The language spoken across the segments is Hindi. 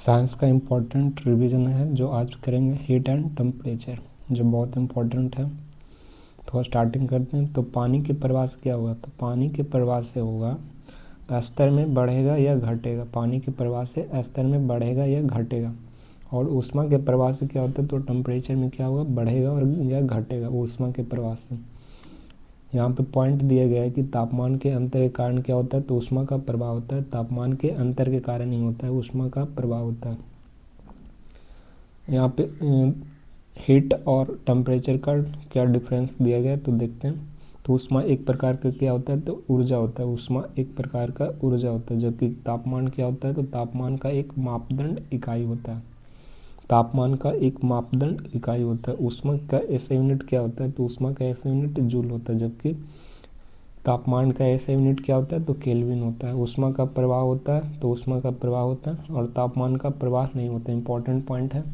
साइंस का इम्पोर्टेंट रिवीजन है जो आज करेंगे, हीट एंड टेम्परेचर, जो बहुत इम्पोर्टेंट है। तो स्टार्टिंग करते हैं। तो पानी के प्रवाह से क्या होगा? तो पानी के प्रवाह से होगा स्तर में बढ़ेगा या घटेगा। पानी के प्रवाह से स्तर में बढ़ेगा या घटेगा। और ऊष्मा के प्रवाह से क्या होता है? तो टेम्परेचर में क्या होगा? बढ़ेगा और या घटेगा ऊष्मा के प्रवाह से। यहाँ पे पॉइंट दिया गया है कि तापमान के अंतर के कारण क्या होता है? तो ऊष्मा का प्रवाह होता है। तापमान के अंतर के कारण नहीं होता है, ऊष्मा का प्रवाह होता है। यहाँ पे हीट और टेम्परेचर का क्या डिफरेंस दिया गया है तो देखते हैं। तो ऊष्मा एक प्रकार का क्या होता है? तो ऊर्जा होता है। ऊष्मा एक प्रकार का ऊर्जा होता है, जबकि तापमान क्या होता है? तो तापमान का एक मापदंड इकाई होता है। तापमान का एक मापदंड इकाई होता है। ऊष्मा का ऐसा यूनिट क्या होता है? तो ऊष्मा का ऐसा यूनिट जूल होता है, जबकि तापमान का ऐसा यूनिट क्या होता है? तो केल्विन होता है। ऊष्मा का प्रवाह होता है तो ऊष्मा का प्रवाह होता है, और तापमान का प्रवाह नहीं होता। इंपॉर्टेंट पॉइंट है।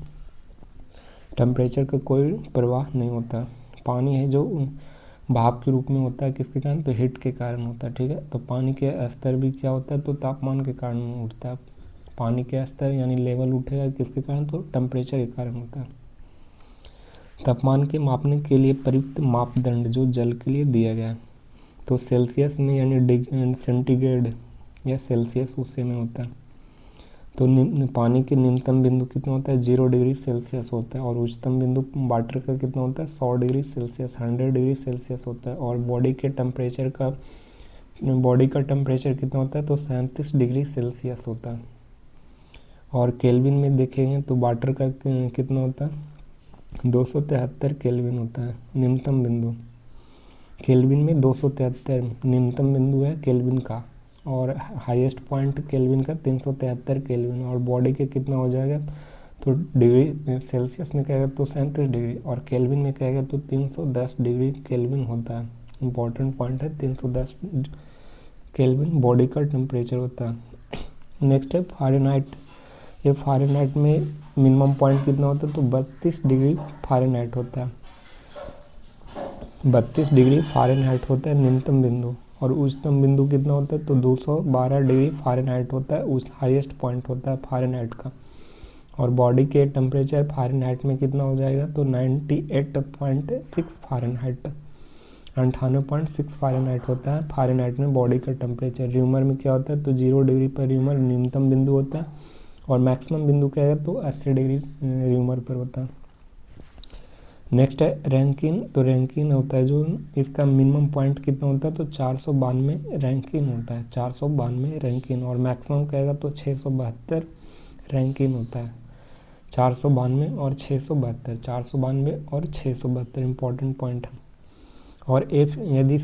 टेम्परेचर का कोई प्रवाह नहीं होता। पानी है जो भाप के रूप में होता है, किसके कारण? तो हीट के कारण होता है। ठीक है, तो पानी के स्तर भी क्या होता है? तो तापमान के कारण उठता है। पानी के स्तर यानी लेवल उठेगा किसके कारण? तो टेम्परेचर के कारण होता है। तापमान के मापने के लिए प्रयुक्त मापदंड जो जल के लिए दिया गया है, तो सेल्सियस में यानी सेंटीग्रेड या सेल्सियस उससे में होता है। तो पानी के न्यूनतम बिंदु कितना होता है? 0 डिग्री सेल्सियस होता है। और उच्चतम बिंदु वाटर का कितना होता है? 100 डिग्री सेल्सियस, 100 डिग्री सेल्सियस होता है। और बॉडी का टेम्परेचर कितना होता है? तो 37 डिग्री सेल्सियस होता है। और केल्विन में देखेंगे तो वाटर का कितना होता है? 273 केल्विन होता है न्यूनतम बिंदु। केल्विन में 273 न्यूनतम बिंदु है केल्विन का, और हाईएस्ट पॉइंट केल्विन का 373 केल्विन। और बॉडी के कितना हो जाएगा? तो डिग्री सेल्सियस में कहेगा तो 37 डिग्री, और केल्विन में कहेगा तो 310 डिग्री केल्विन होता है। इंपॉर्टेंट पॉइंट है, 310 केल्विन बॉडी का टेम्परेचर होता है। नेक्स्ट है फ़ारेनहाइट। ये फ़ारेनहाइट में मिनिमम पॉइंट कितना होता है? तो 32 डिग्री फ़ारेनहाइट होता है। 32 डिग्री फ़ारेनहाइट होता है न्यूनतम बिंदु। और उच्चतम बिंदु कितना होता है? तो 212 डिग्री फ़ारेनहाइट होता है, उस हाईएस्ट पॉइंट होता है फ़ारेनहाइट का। और बॉडी के टेम्परेचर फ़ारेनहाइट में कितना हो जाएगा? तो 98.6 फ़ारेनहाइट, 98.6 फ़ारेनहाइट होता है फ़ारेनहाइट में बॉडी का टेम्परेचर। र्यूमर में क्या होता है? तो 0 डिग्री पर र्यूमर न्यूनतम बिंदु होता है, और मैक्सिमम बिंदु क्या है? तो 80 डिग्री र्यूमर पर होता है। नेक्स्ट है रैंकिन। तो रैंकिन होता है जो इसका मिनिमम पॉइंट कितना होता है? तो 492 रैंकिन होता है, 492 रैंकिन। और मैक्सिमम कहेगा तो 672 रैंकिन होता है। 492 और 672, 492 और 672 इंपॉर्टेंट पॉइंट है। और एफ यदि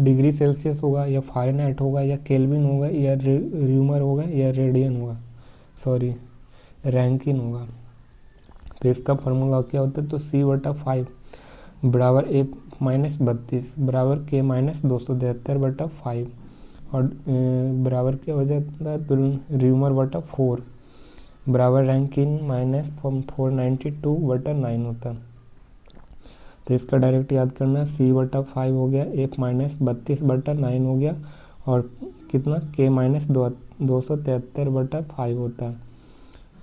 डिग्री सेल्सियस होगा या फ़ारेनहाइट होगा या केल्विन होगा या र्यूमर होगा या रेडियन होगा, सॉरी रैंकिन होगा, तो इसका फार्मूला क्या होता है? तो C/5 बराबर F-32 बराबर K-273/5, और बराबर क्या हो जाता है? तो र्यूमर/4 बराबर रैंकिन -492/9 होता है। तो इसका डायरेक्ट याद करना, C/5 हो गया, F-32/9 हो गया, और कितना? K-273/5 होता है।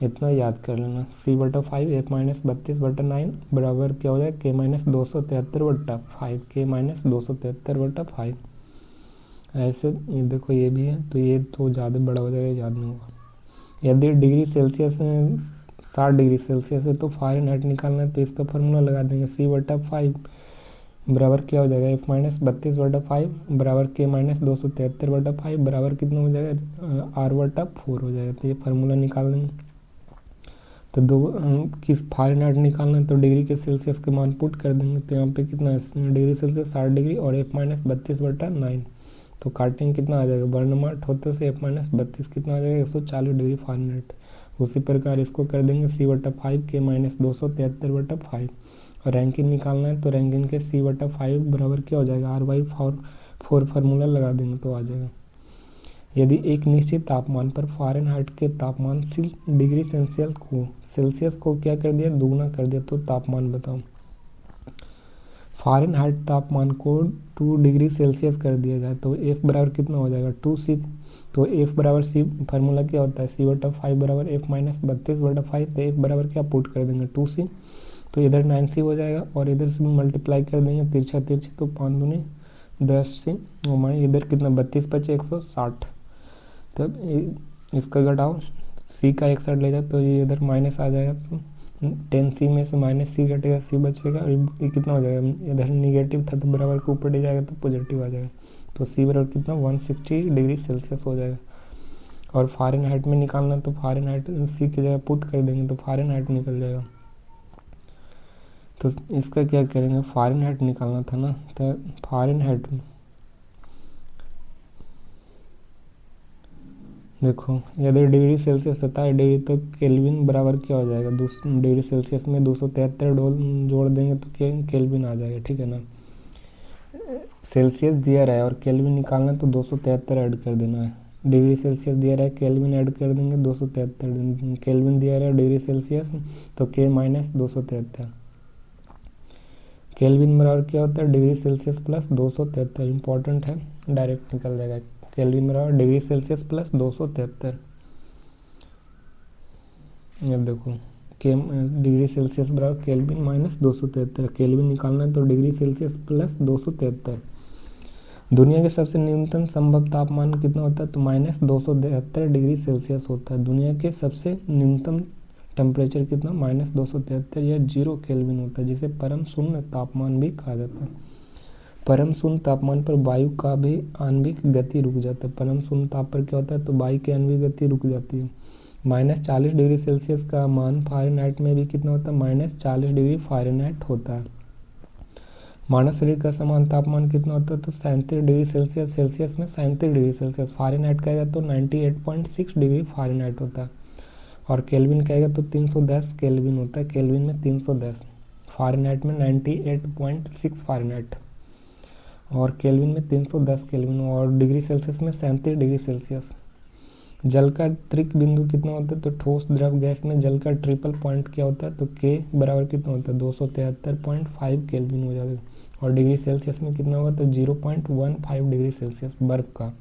इतना याद कर लेना। C/5 F-32/9 बराबर क्या हो जाए? K-273/5, K-273/5। ऐसे ये देखो, ये भी है, तो ये तो ज़्यादा बड़ा हो जाएगा, याद नहीं होगा। यदि डिग्री सेल्सियस 60 डिग्री सेल्सियस है तो फ़ारेनहाइट निकालना है, तो इसका फार्मूला लगा देंगे। C/5 बराबर क्या हो जाएगा? F-32/5 बराबर K-273/5 बराबर कितना हो जाएगा? R/4 हो जाएगा। तो ये फार्मूला निकाल देंगे। तो किस फ़ारेनहाइट निकालना है तो डिग्री के सेल्सियस के मान पुट कर देंगे। तो यहाँ पे कितना है? डिग्री सेल्सियस 60 डिग्री और F-32/9, तो काटेंगे कितना आ जाएगा? वर्णमाट होते से F-32 कितना आ जाएगा? 140 डिग्री फ़ारेनहाइट। उसी प्रकार इसको कर देंगे C/5 K-273/5। और रैंकिन निकालना है तो रैंकिन के C/5 बराबर क्या हो जाएगा? R/4 फार्मूला लगा देंगे तो आ जाएगा। यदि एक निश्चित तापमान पर फ़ारेनहाइट के तापमान डिग्री सेल्सियस को क्या कर दिया? दुगना कर दिया, तो तापमान बताओ। फ़ारेनहाइट तापमान को 2 डिग्री सेल्सियस कर दिया जाए तो F बराबर कितना हो जाएगा? तो F बराबर C फार्मूला क्या होता है, C/5 बराबर F माइनस 32/5। तो F बराबर क्या पुट कर देंगे 2C, तो इधर 9C हो जाएगा और इधर से भी मल्टीप्लाई कर देंगे तिरछा तिरछी, तो 5 दूनी 10C और इधर कितना 32 × 5 160। तब इसका घटाओ C का एक साइड ले जाओ तो ये इधर माइनस आ जाएगा, तो 10C में से -C घटेगा, C बचेगा। ये कितना हो जाएगा, इधर निगेटिव था तो बराबर के ऊपर ले जाएगा तो पॉजिटिव आ जाएगा। तो C बराबर कितना 160 डिग्री सेल्सियस हो जाएगा। और फ़ारेनहाइट में निकालना तो फ़ारेनहाइट C की जगह पुट कर देंगे तो फ़ारेनहाइट निकल जाएगा। तो इसका क्या करेंगे, फ़ारेनहाइट निकालना था ना, तो फ़ारेनहाइट देखो इधर डिग्री सेल्सियस 27 डिग्री, तो केल्विन बराबर क्या हो जाएगा, डिग्री सेल्सियस में 273 जोड़ देंगे तो केल्विन आ जाएगा, ठीक है ना। सेल्सियस दिया रहा है और केल्विन निकालना तो 273 ऐड कर देना है। डिग्री सेल्सियस दिया रहा है, केल्विन ऐड कर देंगे 273, केल्विन दिया रहा है डिग्री सेल्सियस तो K माइनस 273। केल्विन बराबर क्या होता है, डिग्री सेल्सियस प्लस 273, इंपॉर्टेंट है, डायरेक्ट निकल जाएगा। केल्विन बराबर डिग्री सेल्सियस प्लस 273। अब देखो डिग्री सेल्सियस बराबर केल्विन माइनस 273, केल्विन निकालना है तो डिग्री सेल्सियस प्लस 273। दुनिया के सबसे न्यूनतम संभव तापमान कितना होता है, तो -273 डिग्री सेल्सियस होता है। दुनिया के सबसे न्यूनतम टेम्परेचर कितना, -273 या 0 केल्विन होता है, जिसे परम शून्य तापमान भी कहा जाता है। परम शून्य तापमान पर वायु का भी आणविक गति रुक जाता है। परम शून्य ताप पर क्या होता है, तो वायु की आणविक गति रुक जाती है। -40 डिग्री सेल्सियस का मान फ़ारेनहाइट में भी कितना होता है, -40 डिग्री फ़ारेनहाइट होता है। मानव शरीर का समान तापमान कितना होता है, तो 37 डिग्री सेल्सियस, सेल्सियस में 37 डिग्री सेल्सियस, फ़ारेनहाइट कहेगा तो 98.6 डिग्री फ़ारेनहाइट होता है। और केल्विन कहेगा तो 310 केल्विन होता है, केल्विन में 310, फ़ारेनहाइट में 98.6 फ़ारेनहाइट और केल्विन में 310 केल्विन, और डिग्री सेल्सियस में 37 डिग्री सेल्सियस। जल का त्रिक बिंदु कितना होता है, तो ठोस द्रव गैस में जल का ट्रिपल पॉइंट क्या होता है, तो K बराबर कितना होता है 273.5 केल्विन हो जाएगा। और डिग्री सेल्सियस में कितना होगा, तो 0.15 डिग्री सेल्सियस बर्फ़ का।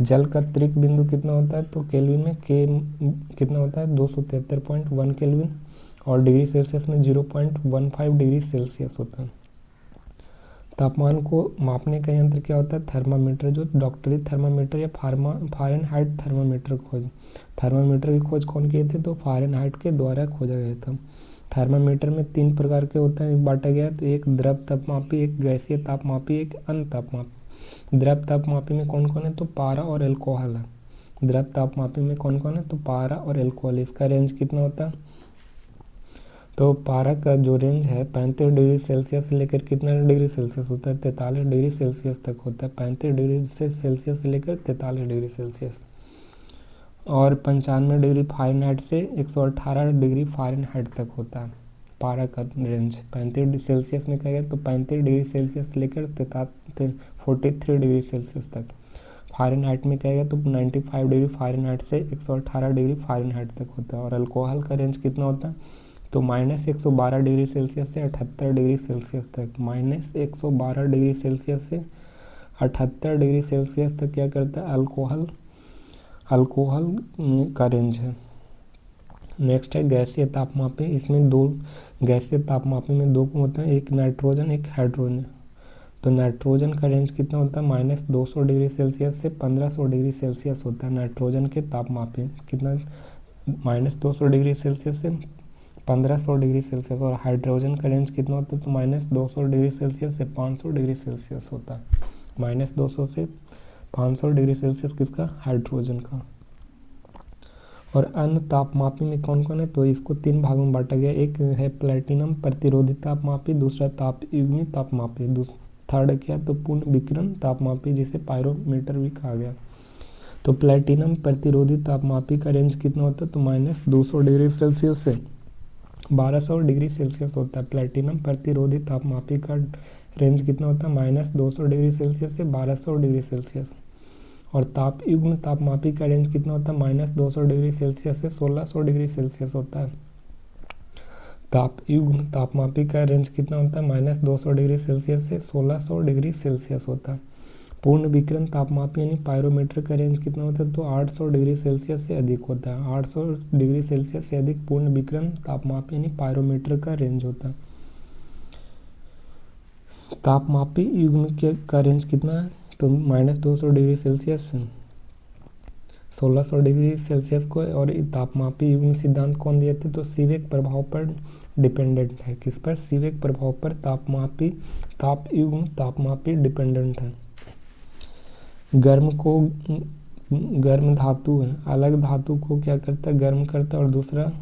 जल का त्रिक बिंदु कितना होता है, तो केल्विन में K कितना होता है 273.1 केल्विन और डिग्री सेल्सियस में 0.15 डिग्री सेल्सियस होता है। तापमान को मापने का यंत्र क्या होता है, थर्मामीटर, जो डॉक्टरी थर्मामीटर या फ़ारेनहाइट थर्मामीटर खोज, थर्मामीटर की खोज कौन किए थे, तो फ़ारेनहाइट के द्वारा खोजा गया था। थर्मामीटर में 3 प्रकार के होते हैं, बांटा गया है, तो एक द्रव तापमापी, एक गैसीय तापमापी, एक अन्य तापमापी। द्रव तापमापी में कौन कौन है, तो पारा और एल्कोहल है। द्रव तापमापी में कौन कौन है, तो पारा और एल्कोहल। इसका रेंज कितना होता है, तो पारा का जो रेंज है 35 डिग्री सेल्सियस से लेकर कितना डिग्री सेल्सियस होता है, 43 डिग्री सेल्सियस तक होता है। 35 डिग्री सेल्सियस से लेकर 43 डिग्री सेल्सियस। और 95 डिग्री फ़ारेनहाइट से 118 डिग्री फ़ारेनहाइट तक होता है पारा का रेंज। 35 डिग्री सेल्सियस में कहेगा तो 35 डिग्री सेल्सियस से लेकर 43 डिग्री सेल्सियस तक। फ़ारेनहाइट में कहेगा तो 95 डिग्री फ़ारेनहाइट से 118 डिग्री फ़ारेनहाइट तक होता है। और अल्कोहल का रेंज कितना होता है, तो -112 डिग्री सेल्सियस से 78 डिग्री सेल्सियस तक। -112 डिग्री सेल्सियस से 78 डिग्री सेल्सियस तक क्या करता है, अल्कोहल का रेंज है। नेक्स्ट है गैसीय तापमापी। इसमें दो गैसीय तापमापी में दो होते हैं, एक नाइट्रोजन एक हाइड्रोजन। तो नाइट्रोजन का रेंज कितना होता है, -200 डिग्री सेल्सियस से 1500 डिग्री सेल्सियस होता है। नाइट्रोजन के तापमापी कितना, -200 डिग्री सेल्सियस से 1500 डिग्री सेल्सियस। और हाइड्रोजन का रेंज कितना होता है, तो -200 डिग्री सेल्सियस से 500 डिग्री सेल्सियस होता है। -200 से 500 डिग्री सेल्सियस किसका, हाइड्रोजन का। और अन्य तापमापी में कौन कौन है, तो इसको 3 भागों में बांटा गया। एक है प्लेटिनम प्रतिरोधी तापमापी, दूसरा तापयुग्मी तापमापी, थर्ड क्या, तो पूर्ण विकिरण तापमापी, जिसे पायरोमीटर भी कहा गया। तो प्लेटिनम प्रतिरोधी तापमापी का रेंज कितना होता है, तो -200 डिग्री सेल्सियस से 1200 डिग्री सेल्सियस होता है। प्लेटिनम प्रतिरोधी तापमापी का रेंज कितना होता है, -200 डिग्री सेल्सियस से 1200 डिग्री सेल्सियस। और तापयुग्म तापमापी का रेंज कितना होता है, -200 डिग्री सेल्सियस से 1600 डिग्री सेल्सियस होता है। तापयुग्म तापमापी का रेंज कितना होता है, -200 डिग्री सेल्सियस से 1600 डिग्री सेल्सियस होता है। पूर्ण विकिरण तापमापी यानी पायरोमीटर का रेंज कितना होता है, तो 800 डिग्री सेल्सियस से अधिक होता है। 800 डिग्री सेल्सियस से अधिक पूर्ण विकिरण तापमापी यानी पायरोमीटर का रेंज होता है। तापमापी युग्म का रेंज कितना है, तो -200 डिग्री सेल्सियस से 1600 डिग्री सेल्सियस को। और तापमापी युग्म सिद्धांत कौन दिए थे, तो सीवेक प्रभाव पर डिपेंडेंट है। किस पर, सीवेक प्रभाव पर ताप युग्म तापमापी डिपेंडेंट है। गर्म धातु है, अलग धातु को क्या करता है, गर्म करता है, और दूसरा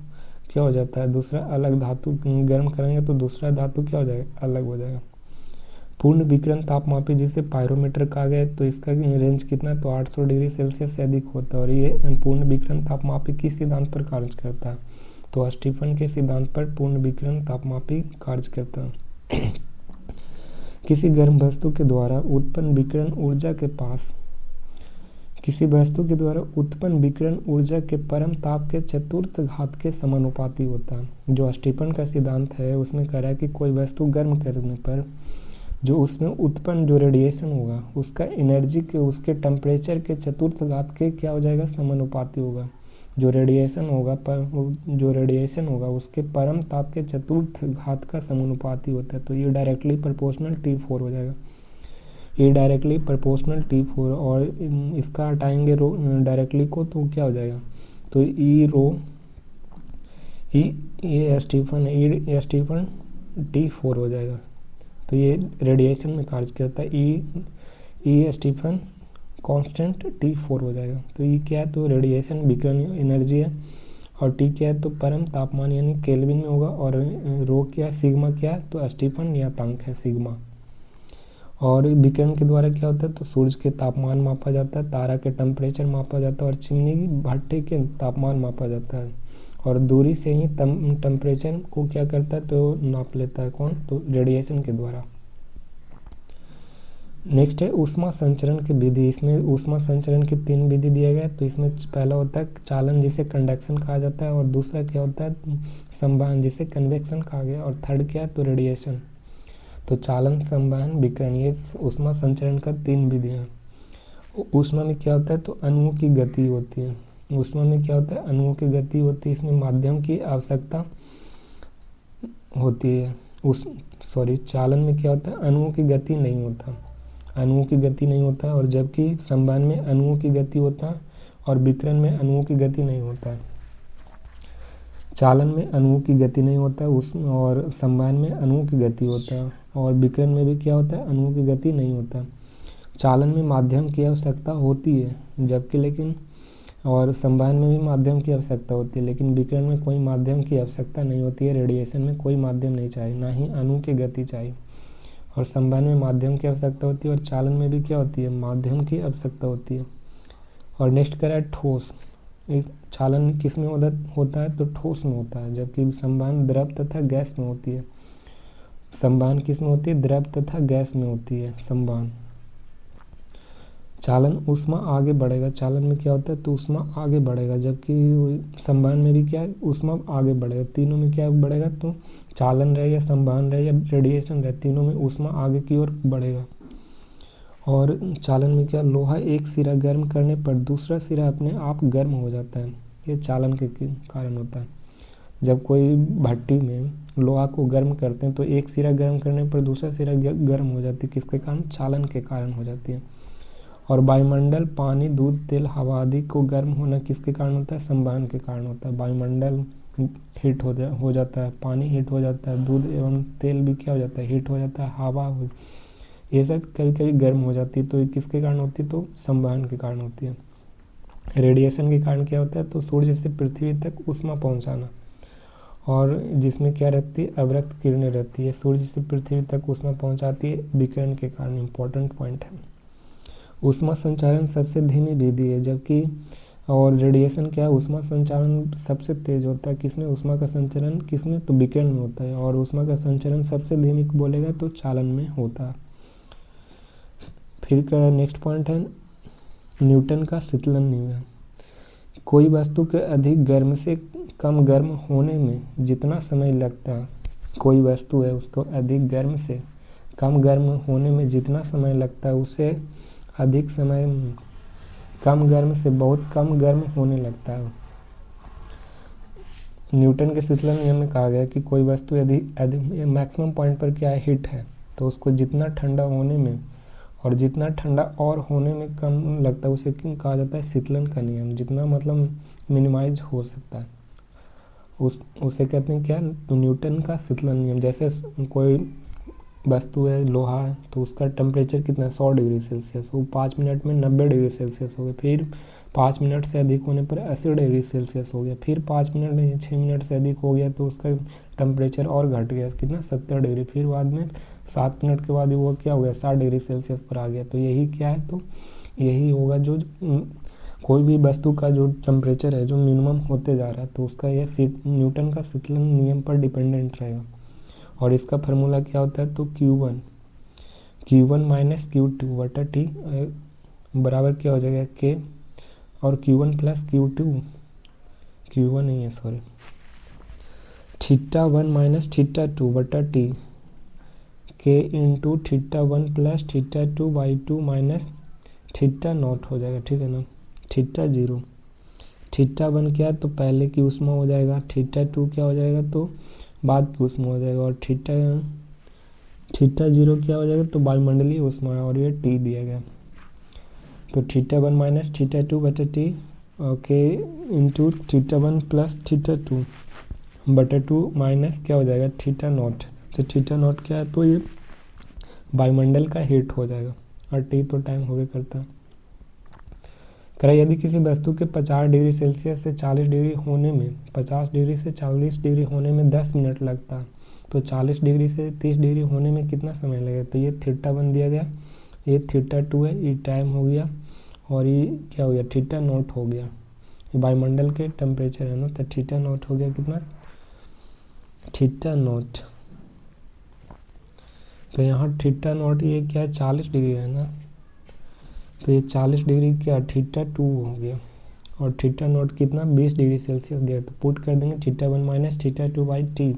क्या हो जाता है, दूसरा अलग धातु गर्म करेंगे तो दूसरा धातु क्या हो जाएगा, अलग हो जाएगा। पूर्ण विकिरण तापमापी जिसे पायरोमीटर कहा गया है, तो इसका रेंज कितना है, तो 800 डिग्री सेल्सियस से अधिक होता है। और ये पूर्ण विकिरण तापमापी किस सिद्धांत पर कार्य करता है, तो स्टीफन के सिद्धांत पर पूर्ण विकिरण तापमापी कार्य करता है। किसी गर्म वस्तु के द्वारा उत्पन्न विकिरण ऊर्जा के पास किसी वस्तु के द्वारा उत्पन्न विकिरण ऊर्जा के परम ताप के चतुर्थ घात के समानुपाती होता है। जो स्टीफन का सिद्धांत है उसमें कह रहा है कि कोई वस्तु गर्म करने पर जो उसमें उत्पन्न जो रेडिएशन होगा उसका एनर्जी के उसके टेम्परेचर के चतुर्थ घात के क्या हो जाएगा, समानुपाती होगा। जो रेडिएशन होगा उसके परम ताप के चतुर्थ घात का समानुपाती होता है। तो ये डायरेक्टली प्रोपोर्शनल T4 हो जाएगा। ये डायरेक्टली प्रोपोर्शनल T4 और इसका हटाएंगे रो डायरेक्टली को तो क्या हो जाएगा, तो ये स्टीफन T4 हो जाएगा। तो ये रेडिएशन में कार्य करता है। ई स्टीफन कांस्टेंट T4 हो जाएगा। तो ये क्या है, तो रेडिएशन विकिरण एनर्जी है, और टी क्या है, तो परम तापमान यानी केल्विन में होगा, और रो क्या है, सिग्मा क्या है, तो स्टीफन नियतांक है सिग्मा। और विकिरण के द्वारा क्या होता है, तो सूर्य के तापमान मापा जाता है, तारा के टेम्परेचर मापा जाता है, और चिमनी भट्टे के तापमान मापा जाता है। और दूरी से ही टेम्परेचर को क्या करता है, तो नाप लेता है कौन, तो रेडिएशन के द्वारा। नेक्स्ट है ऊष्मा संचरण की विधि। इसमें ऊष्मा संचरण की 3 विधि दिया गया है। तो इसमें पहला होता है चालन जिसे कंडक्शन कहा जाता है, और दूसरा क्या होता है, संवहन जिसे कन्वेक्शन कहा गया, और थर्ड क्या है, तो रेडिएशन। तो चालन, संवहन, विकिरण, ये ऊष्मा संचरण का 3 विधियाँ। ऊष्मा में क्या होता है, तो अणुओं की गति होती है। ऊष्मा में क्या होता है, अणुओं की गति होती है। इसमें माध्यम की आवश्यकता होती है। चालन में क्या होता है, अणुओं की गति नहीं होता, और जबकि संवहन में अणुओं की गति होता है, और विकिरण में अणुओं की गति नहीं होता है। चालन में अणुओं की गति नहीं होता है और संवहन में अणुओं की गति होता है, और विकिरण में भी क्या होता है, अणुओं की गति नहीं होता है। चालन में माध्यम की आवश्यकता होती है, और संवहन में भी माध्यम की आवश्यकता होती है, लेकिन विकिरण में कोई माध्यम की आवश्यकता नहीं होती है। रेडिएशन में कोई माध्यम नहीं चाहिए, ना ही अणु की गति चाहिए। और संवहन में माध्यम की आवश्यकता होती है, और चालन में भी क्या होती है, माध्यम की आवश्यकता होती है। और नेक्स्ट करा है ठोस। चालन किस में होता है, तो ठोस में होता है, जबकि संवहन द्रव तथा गैस में होती है। संवहन किस में होती है, द्रव तथा गैस में होती है संवहन। चालन ऊष्मा आगे बढ़ेगा, चालन में क्या होता है, तो ऊष्मा आगे बढ़ेगा, जबकि संवहन में भी क्या है, ऊष्मा आगे बढ़ेगा। तीनों में क्या बढ़ेगा, तो चालन रहे या संवहन रहे या रेडिएशन रहे, तीनों में ऊष्मा आगे की ओर बढ़ेगा। और चालन में क्या, लोहा एक सिरा गर्म करने पर दूसरा सिरा अपने आप गर्म हो जाता है। ये चालन के कारण होता है। जब कोई भट्टी में लोहा को गर्म करते हैं तो एक सिरा गर्म करने पर दूसरा सिरा गर्म हो जाती है, किसके कारण, चालन के कारण हो जाती है। और वायुमंडल, पानी, दूध, तेल, हवा आदि को गर्म होना किसके कारण होता है, संवहन के कारण होता है। वायुमंडल हीट हो जाता है, पानी हीट हो जाता है, दूध एवं तेल भी क्या हो जाता है, हीट हो जाता है, हवा ये सब कभी कभी गर्म हो जाती है। तो ये किसके कारण होती है, तो संवहन के कारण होती है। रेडिएशन के कारण क्या होता है, तो सूर्य से पृथ्वी तक ऊष्मा पहुंचाना, और जिसमें क्या रहती है, अवरक्त किरणें रहती है। सूर्य से पृथ्वी तक ऊष्मा पहुंचाती है विकिरण के कारण। इंपॉर्टेंट पॉइंट है। ऊष्मा संचारण सबसे धीमी विधि है, जबकि और रेडिएशन क्या है, ऊष्मा संचारण सबसे तेज होता है। किसमें, ऊष्मा का संचरण किसमें, तो विकिरण में होता है। और ऊष्मा का संचरण सबसे धीमी बोलेगा तो चालन में होता है। फिर का नेक्स्ट पॉइंट है न्यूटन का शीतलन नियम। कोई वस्तु के अधिक गर्म से कम गर्म होने में जितना समय लगता है, कोई वस्तु है उसको अधिक गर्म से कम गर्म होने में जितना समय लगता है उसे अधिक समय कम गर्म से बहुत कम गर्म होने लगता है। न्यूटन के शीतलन नियम में कहा गया कि कोई वस्तु यदि मैक्सिमम पॉइंट पर क्या है, हिट है, तो उसको जितना ठंडा होने में और जितना ठंडा और होने में कम लगता है उसे कहा जाता है शीतलन का नियम। जितना मतलब मिनिमाइज हो सकता है उसे कहते हैं क्या, तो न्यूटन का शीतलन नियम। जैसे कोई वस्तु है, लोहा है, तो उसका टेम्परेचर कितना है, 100 डिग्री सेल्सियस, वो 5 मिनट में 90 डिग्री सेल्सियस हो गया। फिर 5 मिनट से अधिक होने पर 80 डिग्री सेल्सियस हो गया। फिर 5 मिनट नहीं 6 मिनट से अधिक हो गया तो उसका टेम्परेचर और घट गया, कितना, 70 डिग्री। फिर बाद में 7 मिनट के बाद वो क्या हो गया, 60 डिग्री सेल्सियस पर आ गया। तो यही क्या है, तो यही होगा जो कोई भी वस्तु का जो टेम्परेचर है जो मिनिमम होते जा रहा है, तो उसका ये न्यूटन का शीतलन नियम पर डिपेंडेंट रहेगा। और इसका फार्मूला क्या होता है, तो Q1 माइनस Q2 बटा T बराबर क्या हो जाएगा, K, और Q1 प्लस Q1 नहीं है, सॉरी, θ1 माइनस θ2 बटा T, K into θ1 plus θ2/2 minus θ0 हो जाएगा, ठीक है ना। θ0, θ1 क्या है, तो पहले की ऊष्मा हो जाएगा, θ2 क्या हो जाएगा, तो बाद की ऊष्मा हो जाएगा, और θ0 क्या हो जाएगा, तो वायुमंडलीय ऊष्मा है, और ये T दिया गया। तो θ1 माइनस θ2 बटा T, K इंटू θ1 प्लस θ2 बटा 2 माइनस क्या हो जाएगा, θ0। तो θ0 क्या है, तो ये वायुमंडल का हीट हो जाएगा, और T तो टाइम हो गया करता है। यदि किसी वस्तु के 50 डिग्री सेल्सियस से 40 डिग्री होने में 50 डिग्री से 40 डिग्री होने में 10 मिनट लगता है, तो 40 डिग्री से 30 डिग्री होने में कितना समय लगेगा, तो ये θ1 दिया गया, ये θ2 है, ये टाइम हो गया, और ये क्या हो गया, θ0 हो गया। ये वायुमंडल के टेम्परेचर है ना, तो θ0 हो गया कितना, θ0। तो यहाँ θ0 ये क्या है, 40 डिग्री है ना, तो ये 40 डिग्री क्या, θ2 हो गया, और θ0 कितना, 20 डिग्री सेल्सियस दिया। तो पुट कर देंगे θ1 माइनस θ2/T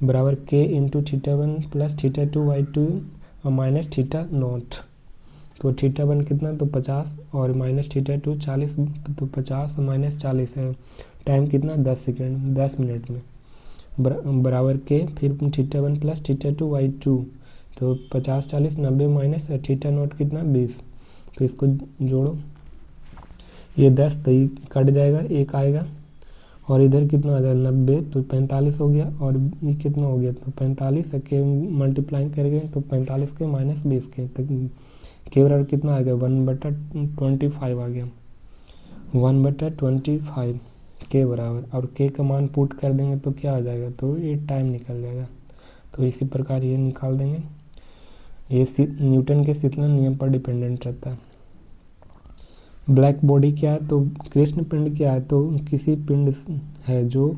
बराबर K इंटू θ1 प्लस θ2/2 और माइनस θ0। तो θ1 कितना, तो 50, और माइनस θ2 40, तो 50 माइनस 40 है, टाइम कितना, 10 सेकेंड, 10 मिनट में, बराबर के फिर θ1 प्लस θ2/2, तो 50 40 90 माइनस θ0 कितना, 20। तो इसको जोड़ो, ये 10 तो ये कट जाएगा, एक आएगा, और इधर कितना आ जाएगा, 90, तो 45 हो गया, और ये कितना हो गया, तो 45 के मल्टीप्लाई करेंगे तो 45 के माइनस 20 के, तो के बराबर कितना आ गया, 1/25 आ गया, 1/25 के बराबर, और के का मान पुट कर देंगे तो क्या आ जाएगा, तो ये टाइम निकल जाएगा। तो इसी प्रकार ये निकाल देंगे। ये न्यूटन के शीतलन नियम पर डिपेंडेंट रहता है। ब्लैक बॉडी क्या है, तो कृष्ण पिंड क्या है, तो किसी पिंड है जो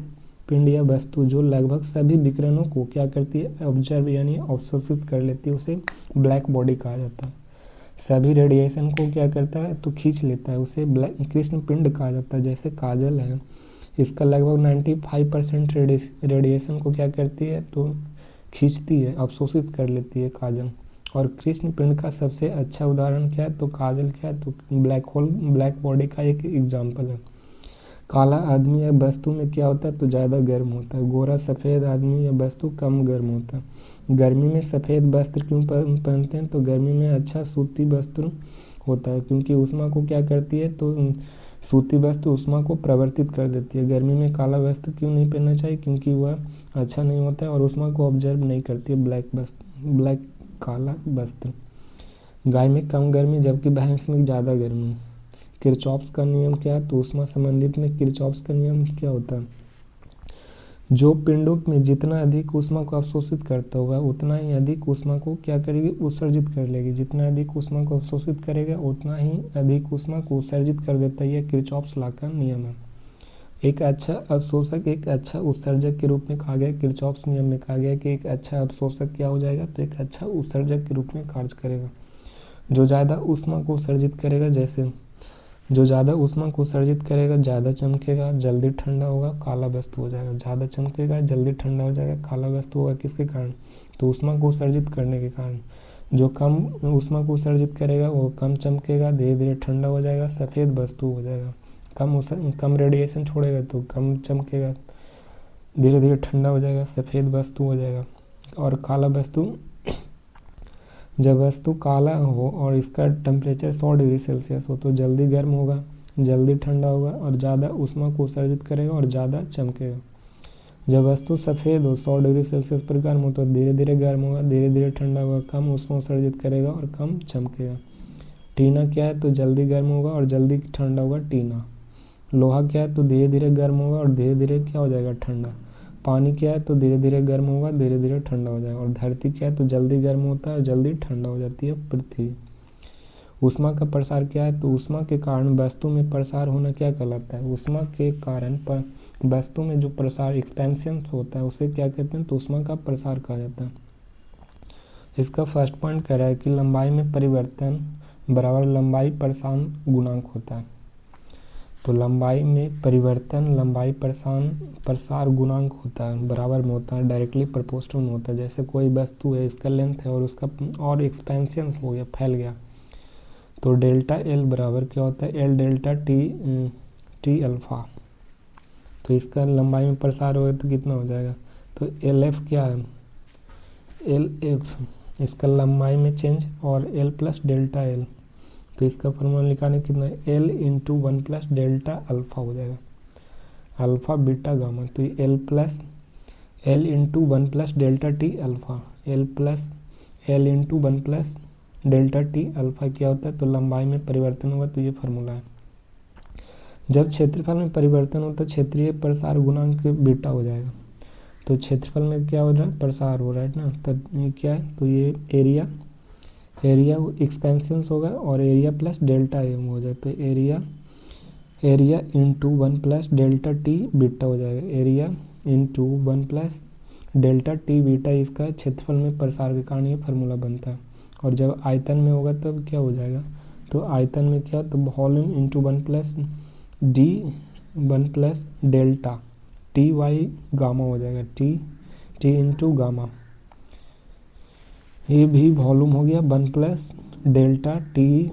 पिंड या वस्तु जो लगभग सभी विकिरणों को क्या करती है, ऑब्जर्व यानी अवशोषित कर लेती है, उसे ब्लैक बॉडी कहा जाता है। सभी रेडिएशन को क्या करता है, तो खींच लेता है, उसे ब्लैक कृष्ण पिंड कहा जाता है। जैसे काजल है, इसका लगभग 95% रेडिएशन को क्या करती है, तो खींचती है, अवशोषित कर लेती है काजल। और कृष्ण पिंड का सबसे अच्छा उदाहरण क्या है, तो काजल क्या है, तो ब्लैक होल, ब्लैक बॉडी का एक एग्जाम्पल है। काला आदमी या वस्तु में क्या होता है, तो ज़्यादा गर्म होता है। गोरा सफ़ेद आदमी या वस्तु कम गर्म होता है। गर्मी में सफ़ेद वस्त्र क्यों पहनते हैं, तो गर्मी में अच्छा सूती वस्त्र होता है, क्योंकि ऊष्मा को क्या करती है, तो सूती वस्त्र ऊष्मा को प्रवर्तित कर देती है। गर्मी में काला वस्त्र क्यों नहीं पहनना चाहिए, क्योंकि वह अच्छा नहीं होता है और ऊष्मा को ऑब्जर्व नहीं करती है, ब्लैक काला वस्त्र। गाय में कम गर्मी जबकि भैंस में ज़्यादा गर्मी। किरचॉफ्स का नियम क्या है, तो ऊष्मा संबंधित में किरचॉफ्स का नियम क्या होता है, जो पिंडों में जितना अधिक ऊष्मा को अवशोषित करता होगा उतना ही अधिक ऊष्मा को क्या करेगी, उत्सर्जित कर लेगी। जितना अधिक ऊष्मा को अवशोषित करेगा उतना ही अधिक ऊष्मा को उत्सर्जित कर देता है। यह किरचॉफ्स लॉ का नियम है। एक अच्छा अवशोषक एक अच्छा उत्सर्जक के रूप में कहा गया। किरचॉफ्स नियम में कहा गया कि एक अच्छा अवशोषक क्या हो जाएगा, तो एक अच्छा उत्सर्जक के रूप में कार्य करेगा। जो ज़्यादा ऊष्मा को उत्सर्जित करेगा, जैसे जो ज़्यादा ऊष्मा को उत्सर्जित करेगा ज़्यादा चमकेगा, जल्दी ठंडा होगा, काला वस्तु हो जाएगा। ज़्यादा चमकेगा, जल्दी ठंडा हो जाएगा, काला वस्तु होगा, किसके कारण, तो ऊष्मा को उत्सर्जित करने के कारण। जो कम ऊष्मा को उत्सर्जित करेगा वो कम चमकेगा, धीरे धीरे ठंडा हो जाएगा, सफ़ेद वस्तु हो जाएगा। कम रेडिएशन छोड़ेगा तो कम चमकेगा, धीरे धीरे ठंडा हो जाएगा, सफ़ेद वस्तु हो जाएगा। और काला वस्तु, जब वस्तु काला हो और इसका टेम्परेचर 100 डिग्री सेल्सियस हो तो जल्दी गर्म होगा, जल्दी ठंडा होगा और ज़्यादा ऊष्मा को उत्सर्जित करेगा और ज़्यादा चमकेगा। जब वस्तु सफ़ेद हो, 100 डिग्री सेल्सियस पर गर्म हो तो धीरे धीरे गर्म होगा, धीरे धीरे ठंडा होगा, कम ऊष्मा उत्सर्जित करेगा और कम चमकेगा। टीना क्या है तो जल्दी गर्म होगा और जल्दी ठंडा होगा, टीना। लोहा क्या है तो धीरे धीरे गर्म होगा और धीरे धीरे क्या हो जाएगा, ठंडा। पानी क्या है तो धीरे धीरे गर्म होगा, धीरे धीरे ठंडा हो जाएगा। और धरती क्या है तो जल्दी गर्म होता है और जल्दी ठंडा हो जाती है, पृथ्वी। ऊष्मा का प्रसार क्या है तो ऊष्मा के कारण वस्तु में प्रसार होना क्या कहलाता है? ऊष्मा के कारण वस्तु में जो प्रसार एक्सपेंशन होता है उसे क्या कहते हैं? तो ऊष्मा का प्रसार कहा जाता है। इसका फर्स्ट पॉइंट कह रहा है कि लंबाई में परिवर्तन बराबर लंबाई प्रसार गुणांक होता है। तो लंबाई में परिवर्तन लंबाई प्रसार गुणांक होता है, बराबर में होता है, डायरेक्टली प्रोपोर्शनल में होता है। जैसे कोई वस्तु है, इसका लेंथ है और उसका और एक्सपेंशन हो गया, फैल गया, तो डेल्टा एल बराबर क्या होता है? L delta T alpha. तो इसका लंबाई में प्रसार होगा तो कितना हो जाएगा? तो एल एफ क्या है? एल एफ इसका लंबाई में चेंज और एल प्लस डेल्टा एल। तो इसका फॉर्मूला निकालने कितना है? L into 1 plus delta alpha हो जाएगा, अल्फ़ा बीटा गामा। तो ये L into 1 plus delta T alpha, L into 1 plus delta T alpha क्या होता है? तो लंबाई में परिवर्तन होगा, तो ये फार्मूला है। जब क्षेत्रफल में परिवर्तन होता है क्षेत्रीय प्रसार गुणांक बीटा हो जाएगा। तो क्षेत्रफल में क्या हो रहा है? प्रसार हो रहा है ना, तब ये क्या है? तो ये एरिया एक्सपेंशन होगा और एरिया प्लस डेल्टा एम हो जाए, तो area into 1 plus delta T beta हो जाएगा। Area into 1 plus delta T beta इसका क्षेत्रफल में प्रसार के कारण ये फार्मूला बनता है। और जब आयतन में होगा तब क्या हो जाएगा? तो आयतन में क्या? तो volume into 1 plus delta t y gamma हो जाएगा, टी इंटू गामा। ये भी वॉल्यूम हो गया 1 प्लस डेल्टा टी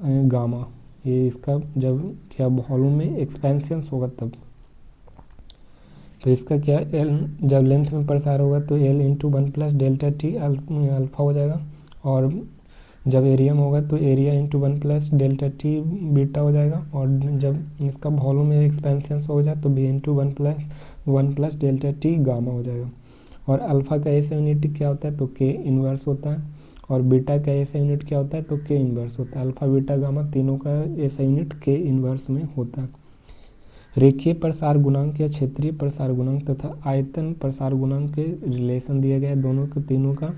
गामा। ये इसका जब क्या वॉल्यूम में एक्सपेंशन होगा तब। तो इसका क्या? एल जब लेंथ में प्रसार होगा तो L into 1 plus delta T alpha हो जाएगा। और जब एरिया में होगा तो area into 1 plus delta T beta हो जाएगा। और जब इसका वॉल्यूम में एक्सपेंशन हो जाए तो b into 1 plus delta t gamma हो जाएगा। और अल्फ़ा का ऐसा यूनिट क्या होता है? तो के इन्वर्स होता है। और बीटा का ऐसा यूनिट क्या होता है? तो के इन्वर्स होता है। अल्फ़ा बीटा गामा तीनों का ऐसा यूनिट के इन्वर्स में होता है। रेखीय प्रसार गुणांक या क्षेत्रीय प्रसार गुणांक तथा आयतन प्रसार गुणांक के रिलेशन दिया गया है, दोनों के तीनों का,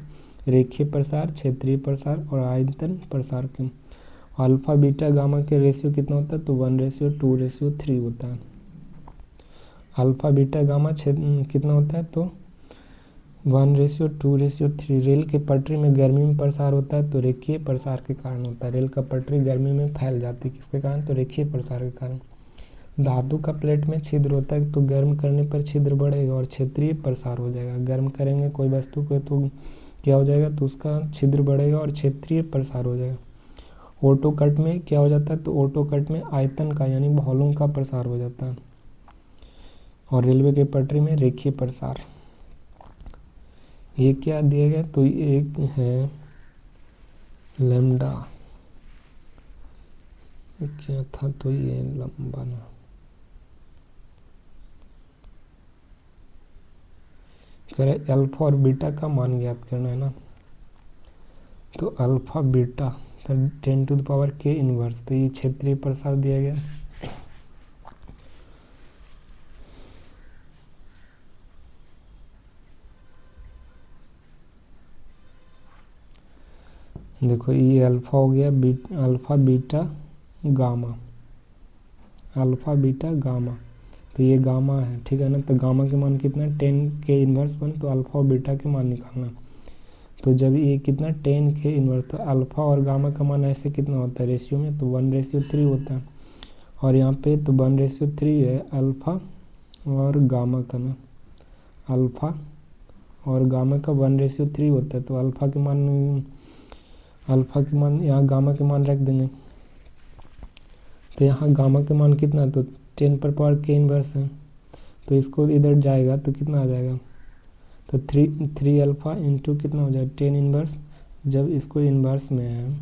रेखीय प्रसार, क्षेत्रीय प्रसार और आयतन प्रसार के। अल्फ़ा बीटा गामा के रेशियो कितना होता है? तो 1:2:3 होता है। अल्फ़ा बीटा गामा कितना होता है? तो 1:2:3। रेल के पटरी में गर्मी में प्रसार होता है तो रेखीय प्रसार के कारण होता है। रेल का पटरी गर्मी में फैल जाती है, किसके कारण? तो रेखीय प्रसार के कारण। धातु का प्लेट में छिद्र होता है तो गर्म करने पर छिद्र बढ़ेगा और क्षेत्रीय प्रसार हो जाएगा। गर्म करेंगे कोई वस्तु को तो क्या हो जाएगा? तो उसका छिद्र बढ़ेगा और क्षेत्रीय प्रसार हो जाएगा। ऑटो कट में क्या हो जाता है? तो ऑटो कट में आयतन का यानी वॉल्यूम का प्रसार हो जाता है। और रेलवे के पटरी में रेखीय प्रसार। ये क्या दिया गया? तो एक है लैम्डा, क्या था? तो ये लंबा ना, कह रहे अल्फा और बीटा का मान ज्ञात करना है ना। तो अल्फा बीटा 10⁻⁴ के इन्वर्स, तो ये क्षेत्रीय प्रसार दिया गया। देखो ये अल्फ़ा हो गया, alpha beta gamma, alpha beta gamma, तो ये गामा है, ठीक है ना। तो गामा के मान कितना? 10 के इन्वर्स 1, तो अल्फ़ा और बीटा के मान निकालना। तो जब ये कितना 10 के इन्वर्स, तो अल्फ़ा और गामा का मान ऐसे कितना होता है रेशियो में? तो 1:3 होता है। और यहाँ पे तो 1:3 है अल्फ़ा और गामा का ना, अल्फ़ा और गामा का 1:3 होता है। तो अल्फ़ा के मान अल्फ़ा के मान, यहाँ गामा के मान रख देंगे। तो यहाँ गामा के मान कितना, तो 10 पर पावर k इन्वर्स है, तो इसको इधर जाएगा तो कितना आ जाएगा, तो 3 अल्फ़ा इंटू कितना हो जाएगा 10 इन्वर्स। जब इसको इन्वर्स में है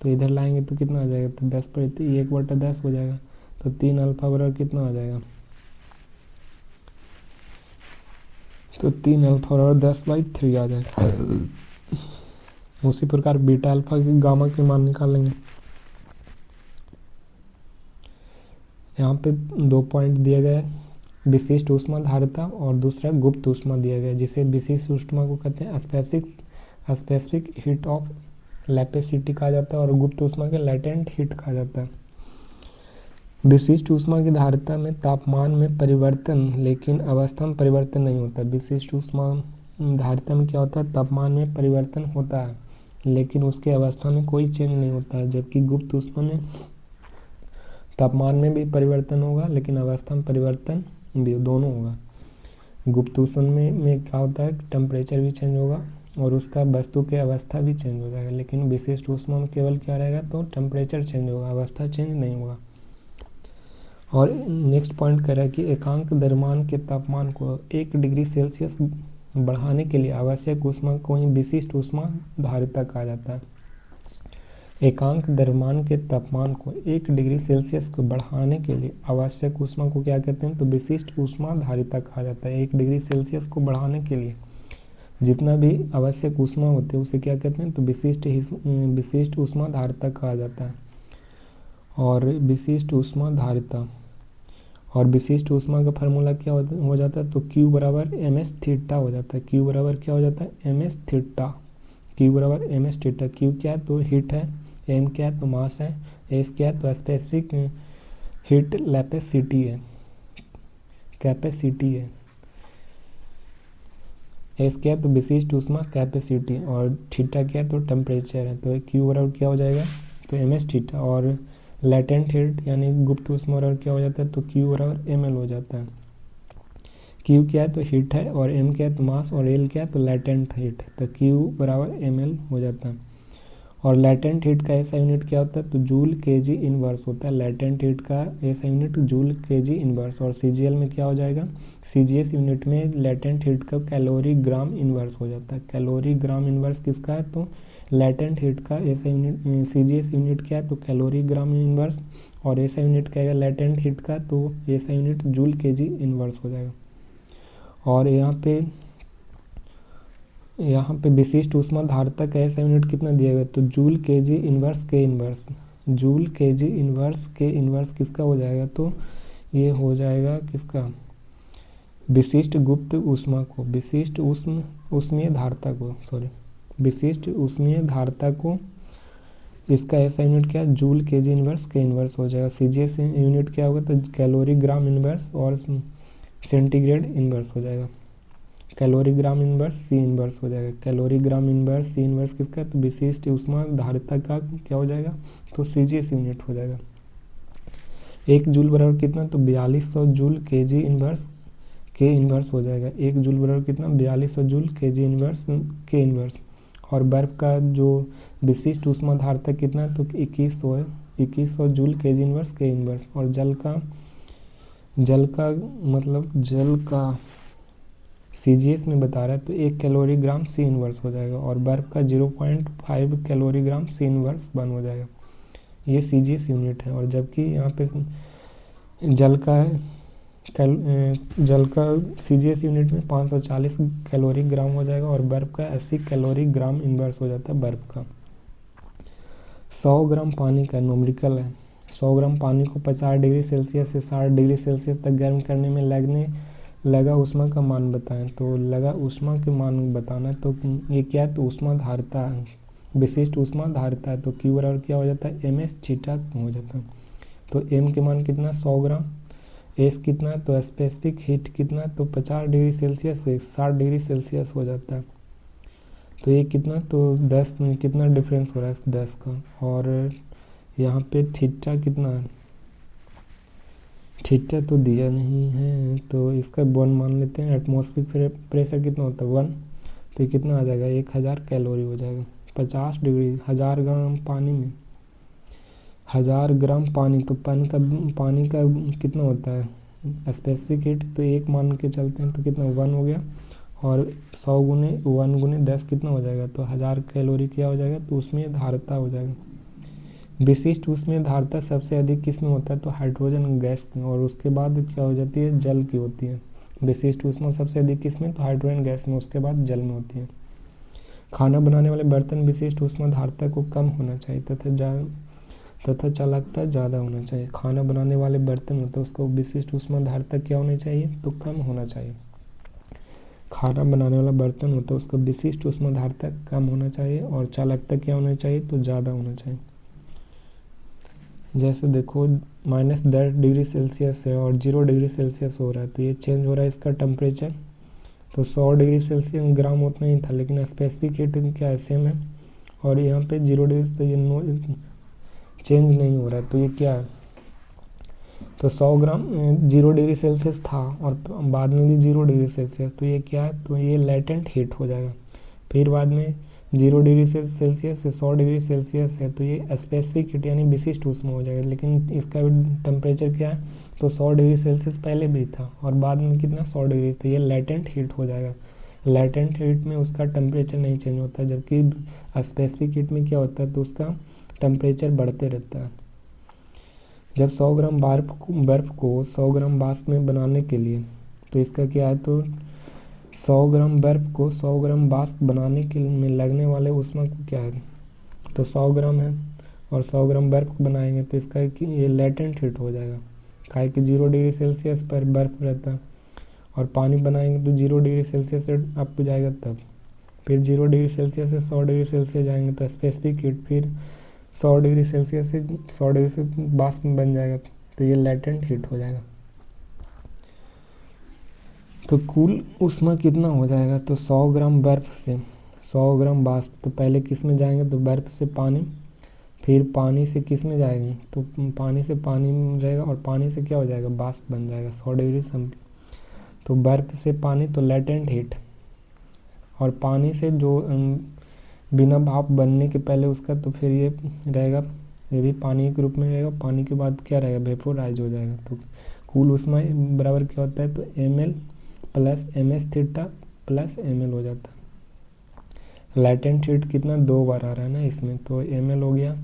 तो इधर लाएंगे तो कितना आ जाएगा, तो 10 पर 1/10 हो जाएगा। तो 3 अल्फ़ा बराबर कितना आ जाएगा, तो 3 अल्फ़ा बराबर 10/3 आ जाएगा। उसी प्रकार बीटा अल्फ़ा की गामा के मान निकालेंगे। यहाँ पे 2 पॉइंट दिए गए, विशिष्ट ऊष्मा धारिता और दूसरा गुप्त ऊष्मा दिया गया, जिसे विशिष्ट ऊष्मा को कहते हैं स्पेसिफिक हीट ऑफ लैपेसिटी कहा जाता है और गुप्त ऊष्मा के लैटेंट हीट कहा जाता है। विशिष्ट ऊष्मा की धारिता में तापमान में परिवर्तन लेकिन अवस्था में परिवर्तन नहीं होता। विशिष्ट ऊष्मा धारिता में क्या होता है, तापमान में परिवर्तन होता है लेकिन उसके अवस्था में कोई चेंज नहीं होता है। जबकि गुप्त ऊष्मा में तापमान में भी परिवर्तन होगा लेकिन अवस्था में परिवर्तन भी दोनों होगा। गुप्त ऊष्मा में क्या होता है, टेम्परेचर भी चेंज होगा और उसका वस्तु की अवस्था भी चेंज हो जाएगा, लेकिन विशिष्ट ऊष्मा में केवल क्या रहेगा, तो टेम्परेचर चेंज होगा, अवस्था चेंज नहीं होगा। और नेक्स्ट पॉइंट कह रहा है कि एकांक द्रव्यमान के तापमान को 1 डिग्री सेल्सियस बढ़ाने के लिए आवश्यक ऊष्मा को ही विशिष्ट ऊष्मा धारिता कहा जाता है। एकांक द्रव्यमान के तापमान को 1 डिग्री सेल्सियस को बढ़ाने के लिए आवश्यक ऊष्मा को क्या कहते हैं, तो विशिष्ट ऊष्मा धारिता कहा जाता है। 1 डिग्री सेल्सियस को बढ़ाने के लिए जितना भी आवश्यक ऊष्मा होते हैं उसे क्या कहते हैं, तो विशिष्ट ऊष्मा धारिता कहा जाता है। और विशिष्ट ऊष्मा धारिता और विशिष्ट ऊष्मा का फार्मूला क्या हो जाता है, तो Q बराबर ms थीटा हो जाता है। Q बराबर क्या हो जाता है, ms थीटा। Q बराबर ms थीटा। Q क्या है, तो हीट है, m क्या है, तो मास है, s क्या है, तो स्पेसिफिक हीट लैपेसिटी है, कैपेसिटी है, s क्या है, तो विशिष्ट ऊष्मा कैपेसिटी, और थीटा क्या है, तो टेम्परेचर है। तो Q बराबर क्या हो जाएगा, तो ms थीटा। और लैटेंट हीट यानी गुप्त ऊष्मा बराबर क्या हो जाता है, तो Q बराबर ml हो जाता है। Q क्या है, तो हीट है, और m क्या है, तो मास, और l क्या है, तो लैटेंट हीट, तो Q बराबर ml हो जाता है। और लैटेंट हीट का ऐसा यूनिट क्या होता है, तो जूल केजी इनवर्स होता है। लैटेंट हीट का ऐसा यूनिट जूल केजी इनवर्स। और CGL में क्या हो जाएगा, CGS यूनिट में लैटेंट हीट का कैलोरी ग्राम इनवर्स हो जाता है। कैलोरी ग्राम इनवर्स किसका है, तो लैटेंट हीट का ऐसा यूनिट CGS यूनिट क्या है, तो कैलोरी ग्राम इनवर्स। और ऐसा यूनिट क्या है लैटेंट हीट का, तो ऐसा यूनिट जूल केजी इनवर्स हो जाएगा। और यहाँ पे विशिष्ट ऊष्मा धारिता का ऐसा यूनिट कितना दिया गया, तो जूल केजी इनवर्स के इनवर्स। जूल केजी इनवर्स के इनवर्स किसका हो जाएगा, तो ये हो जाएगा किसका, विशिष्ट गुप्त ऊष्मा को, विशिष्ट ऊष्मीय धारिता को, विशिष्ट ऊष्मीय धारिता को इसका ऐसा यूनिट क्या है, जूल केजी इनवर्स के इनवर्स हो जाएगा। CGS यूनिट क्या होगा, तो कैलोरी ग्राम इनवर्स और सेंटीग्रेड इनवर्स हो जाएगा। कैलोरी ग्राम इनवर्स C इनवर्स हो जाएगा। कैलोरी ग्राम इनवर्स C इनवर्स किसका, तो विशिष्ट ऊष्मा धारिता का क्या हो जाएगा, तो CGS यूनिट हो जाएगा। 1 जूल बराबर कितना, तो 4200 जूल केजी इनवर्स के इनवर्स हो जाएगा। 1 जूल बराबर कितना, 4200 जूल केजी इनवर्स के इनवर्स। और बर्फ का जो विशिष्ट ऊष्मा धारिता कितना है, तो 2100 है, 2100 जूल केजी इनवर्स के इनवर्स। और जल का CGS में बता रहा है, तो 1 कैलोरी ग्राम C इनवर्स हो जाएगा। और बर्फ का 0.5 कैलोरी ग्राम C इनवर्स बन हो जाएगा। ये CGS यूनिट है। और जबकि यहाँ पे जल का CGS यूनिट में 540 कैलोरी ग्राम हो जाएगा। और बर्फ का 80 कैलोरी ग्राम इनवर्स हो जाता है बर्फ का। 100 ग्राम पानी का न्यूमेरिकल है। 100 ग्राम पानी को 50 डिग्री सेल्सियस से 60 डिग्री सेल्सियस तक गर्म करने में लगा ऊष्मा का मान बताएं। तो लगा ऊष्मा के मान बताना, तो ये क्या है, तो ऊष्मा धारिता है, विशिष्ट ऊष्मा धारिता है। तो Q बराबर क्या हो जाता है, ms थीटा हो जाता है। तो m के मान कितना, 100 ग्राम, s कितना है, तो स्पेसिफिक हीट कितना है, तो 50 डिग्री सेल्सियस से 60 डिग्री सेल्सियस हो जाता है। तो ये कितना, तो 10 में कितना डिफरेंस हो रहा है, 10 का। और यहाँ पे थीटा कितना है, थीटा तो दिया नहीं है, तो इसका 1 मान लेते हैं। एटमॉस्फेरिक प्रेशर कितना होता है, 1, तो ये कितना आ जाएगा, 1000 कैलोरी हो जाएगा। 50 डिग्री, 1000 ग्राम पानी में 1000 ग्राम पानी, तो पानी का कितना होता है स्पेसिफिक हीट, तो 1 मान के चलते हैं तो कितना 1 हो गया, और 100 गुने 1 गुने 10 कितना हो जाएगा, तो 1000 कैलोरी क्या हो जाएगा, तो उसमें धारिता हो जाएगा। विशिष्ट उसमें धारिता सबसे अधिक किस में होता है, तो हाइड्रोजन गैस में, और उसके बाद क्या हो जाती है, जल की होती है। विशिष्ट ऊष्मा सबसे अधिक किस में, तो हाइड्रोजन गैस में, उसके बाद जल में होती है। खाना बनाने वाले बर्तन विशिष्ट ऊष्मा धारिता को कम होना चाहिए तथा चालकता ज़्यादा होना चाहिए। खाना बनाने वाले बर्तन होते हैं उसको विशिष्ट ऊष्मा धारिता क्या होनी चाहिए, तो कम होना चाहिए। खाना बनाने वाला बर्तन होता है उसका विशिष्ट ऊष्मा धारिता कम होना चाहिए, और चालकता क्या होना चाहिए, तो ज़्यादा होना चाहिए। जैसे देखो -10 डिग्री सेल्सियस है और 0 डिग्री सेल्सियस हो रहा है, तो ये चेंज हो रहा है इसका टेम्परेचर। तो 100 डिग्री सेल्सियस ग्राम उतना ही था, लेकिन स्पेसिफिक हीट क्या है, सेम है, और यहाँ पे 0 डिग्री, तो ये चेंज नहीं हो रहा है, तो ये क्या है, तो 100 ग्राम 0 डिग्री सेल्सियस था और बाद में भी 0 डिग्री सेल्सियस, तो ये क्या है, तो ये लेटेंट हीट हो जाएगा। फिर बाद में 0 डिग्री सेल्सियस से 100 डिग्री सेल्सियस है, तो ये स्पेसिफिक हीट यानी विशिष्ट ऊष्मा हो जाएगा, लेकिन इसका टेम्परेचर क्या है, तो 100 डिग्री सेल्सियस पहले भी था और बाद में कितना 100 डिग्री, तो ये लेटेंट हीट हो जाएगा। लेटेंट हीट में उसका टेम्परेचर नहीं चेंज होता, जबकि स्पेसिफिक हीट में क्या होता है, तो उसका टेम्परेचर बढ़ते रहता है। जब 100 ग्राम बर्फ़ को 100 ग्राम वाष्प में बनाने के लिए, तो इसका क्या है, तो 100 ग्राम बर्फ़ को 100 ग्राम वाष्प बनाने के में लगने वाले ऊष्मा को क्या है, तो 100 ग्राम है, और 100 ग्राम बर्फ़ बनाएंगे तो इसका ये लेटेंट हीट हो जाएगा, काहे कि 0 डिग्री सेल्सियस पर बर्फ़ रहता है, और पानी बनाएंगे तो 0 डिग्री सेल्सियस से अप जाएगा तब, फिर 0 डिग्री सेल्सियस से 100 डिग्री सेल्सियस जाएंगे तो स्पेसिफिक हीट फिर 100 डिग्री सेल्सियस से 100 डिग्री से वाष्प में बन जाएगा, तो ये लेटेंट हीट हो जाएगा। तो कुल ऊष्मा कितना हो जाएगा, तो 100 ग्राम बर्फ़ से 100 ग्राम वाष्प, तो पहले किस में जाएंगे, तो बर्फ़ से पानी, फिर पानी से किस में जाएंगे, तो पानी से पानी में रहेगा, और पानी से क्या हो जाएगा, वाष्प बन जाएगा 100 डिग्री समथिंग, तो बर्फ़ से पानी तो लेटेंट हीट, और पानी से जो बिना भाप बनने के पहले उसका, तो फिर ये रहेगा, ये भी पानी के रूप में रहेगा, पानी के बाद क्या रहेगा, वेपोराइज हो जाएगा। तो कुल ऊष्मा बराबर क्या होता है, तो ml plus ms plus ml हो जाता है। लेटेंट हीट कितना 2 बार आ रहा है ना इसमें, तो ml हो गया,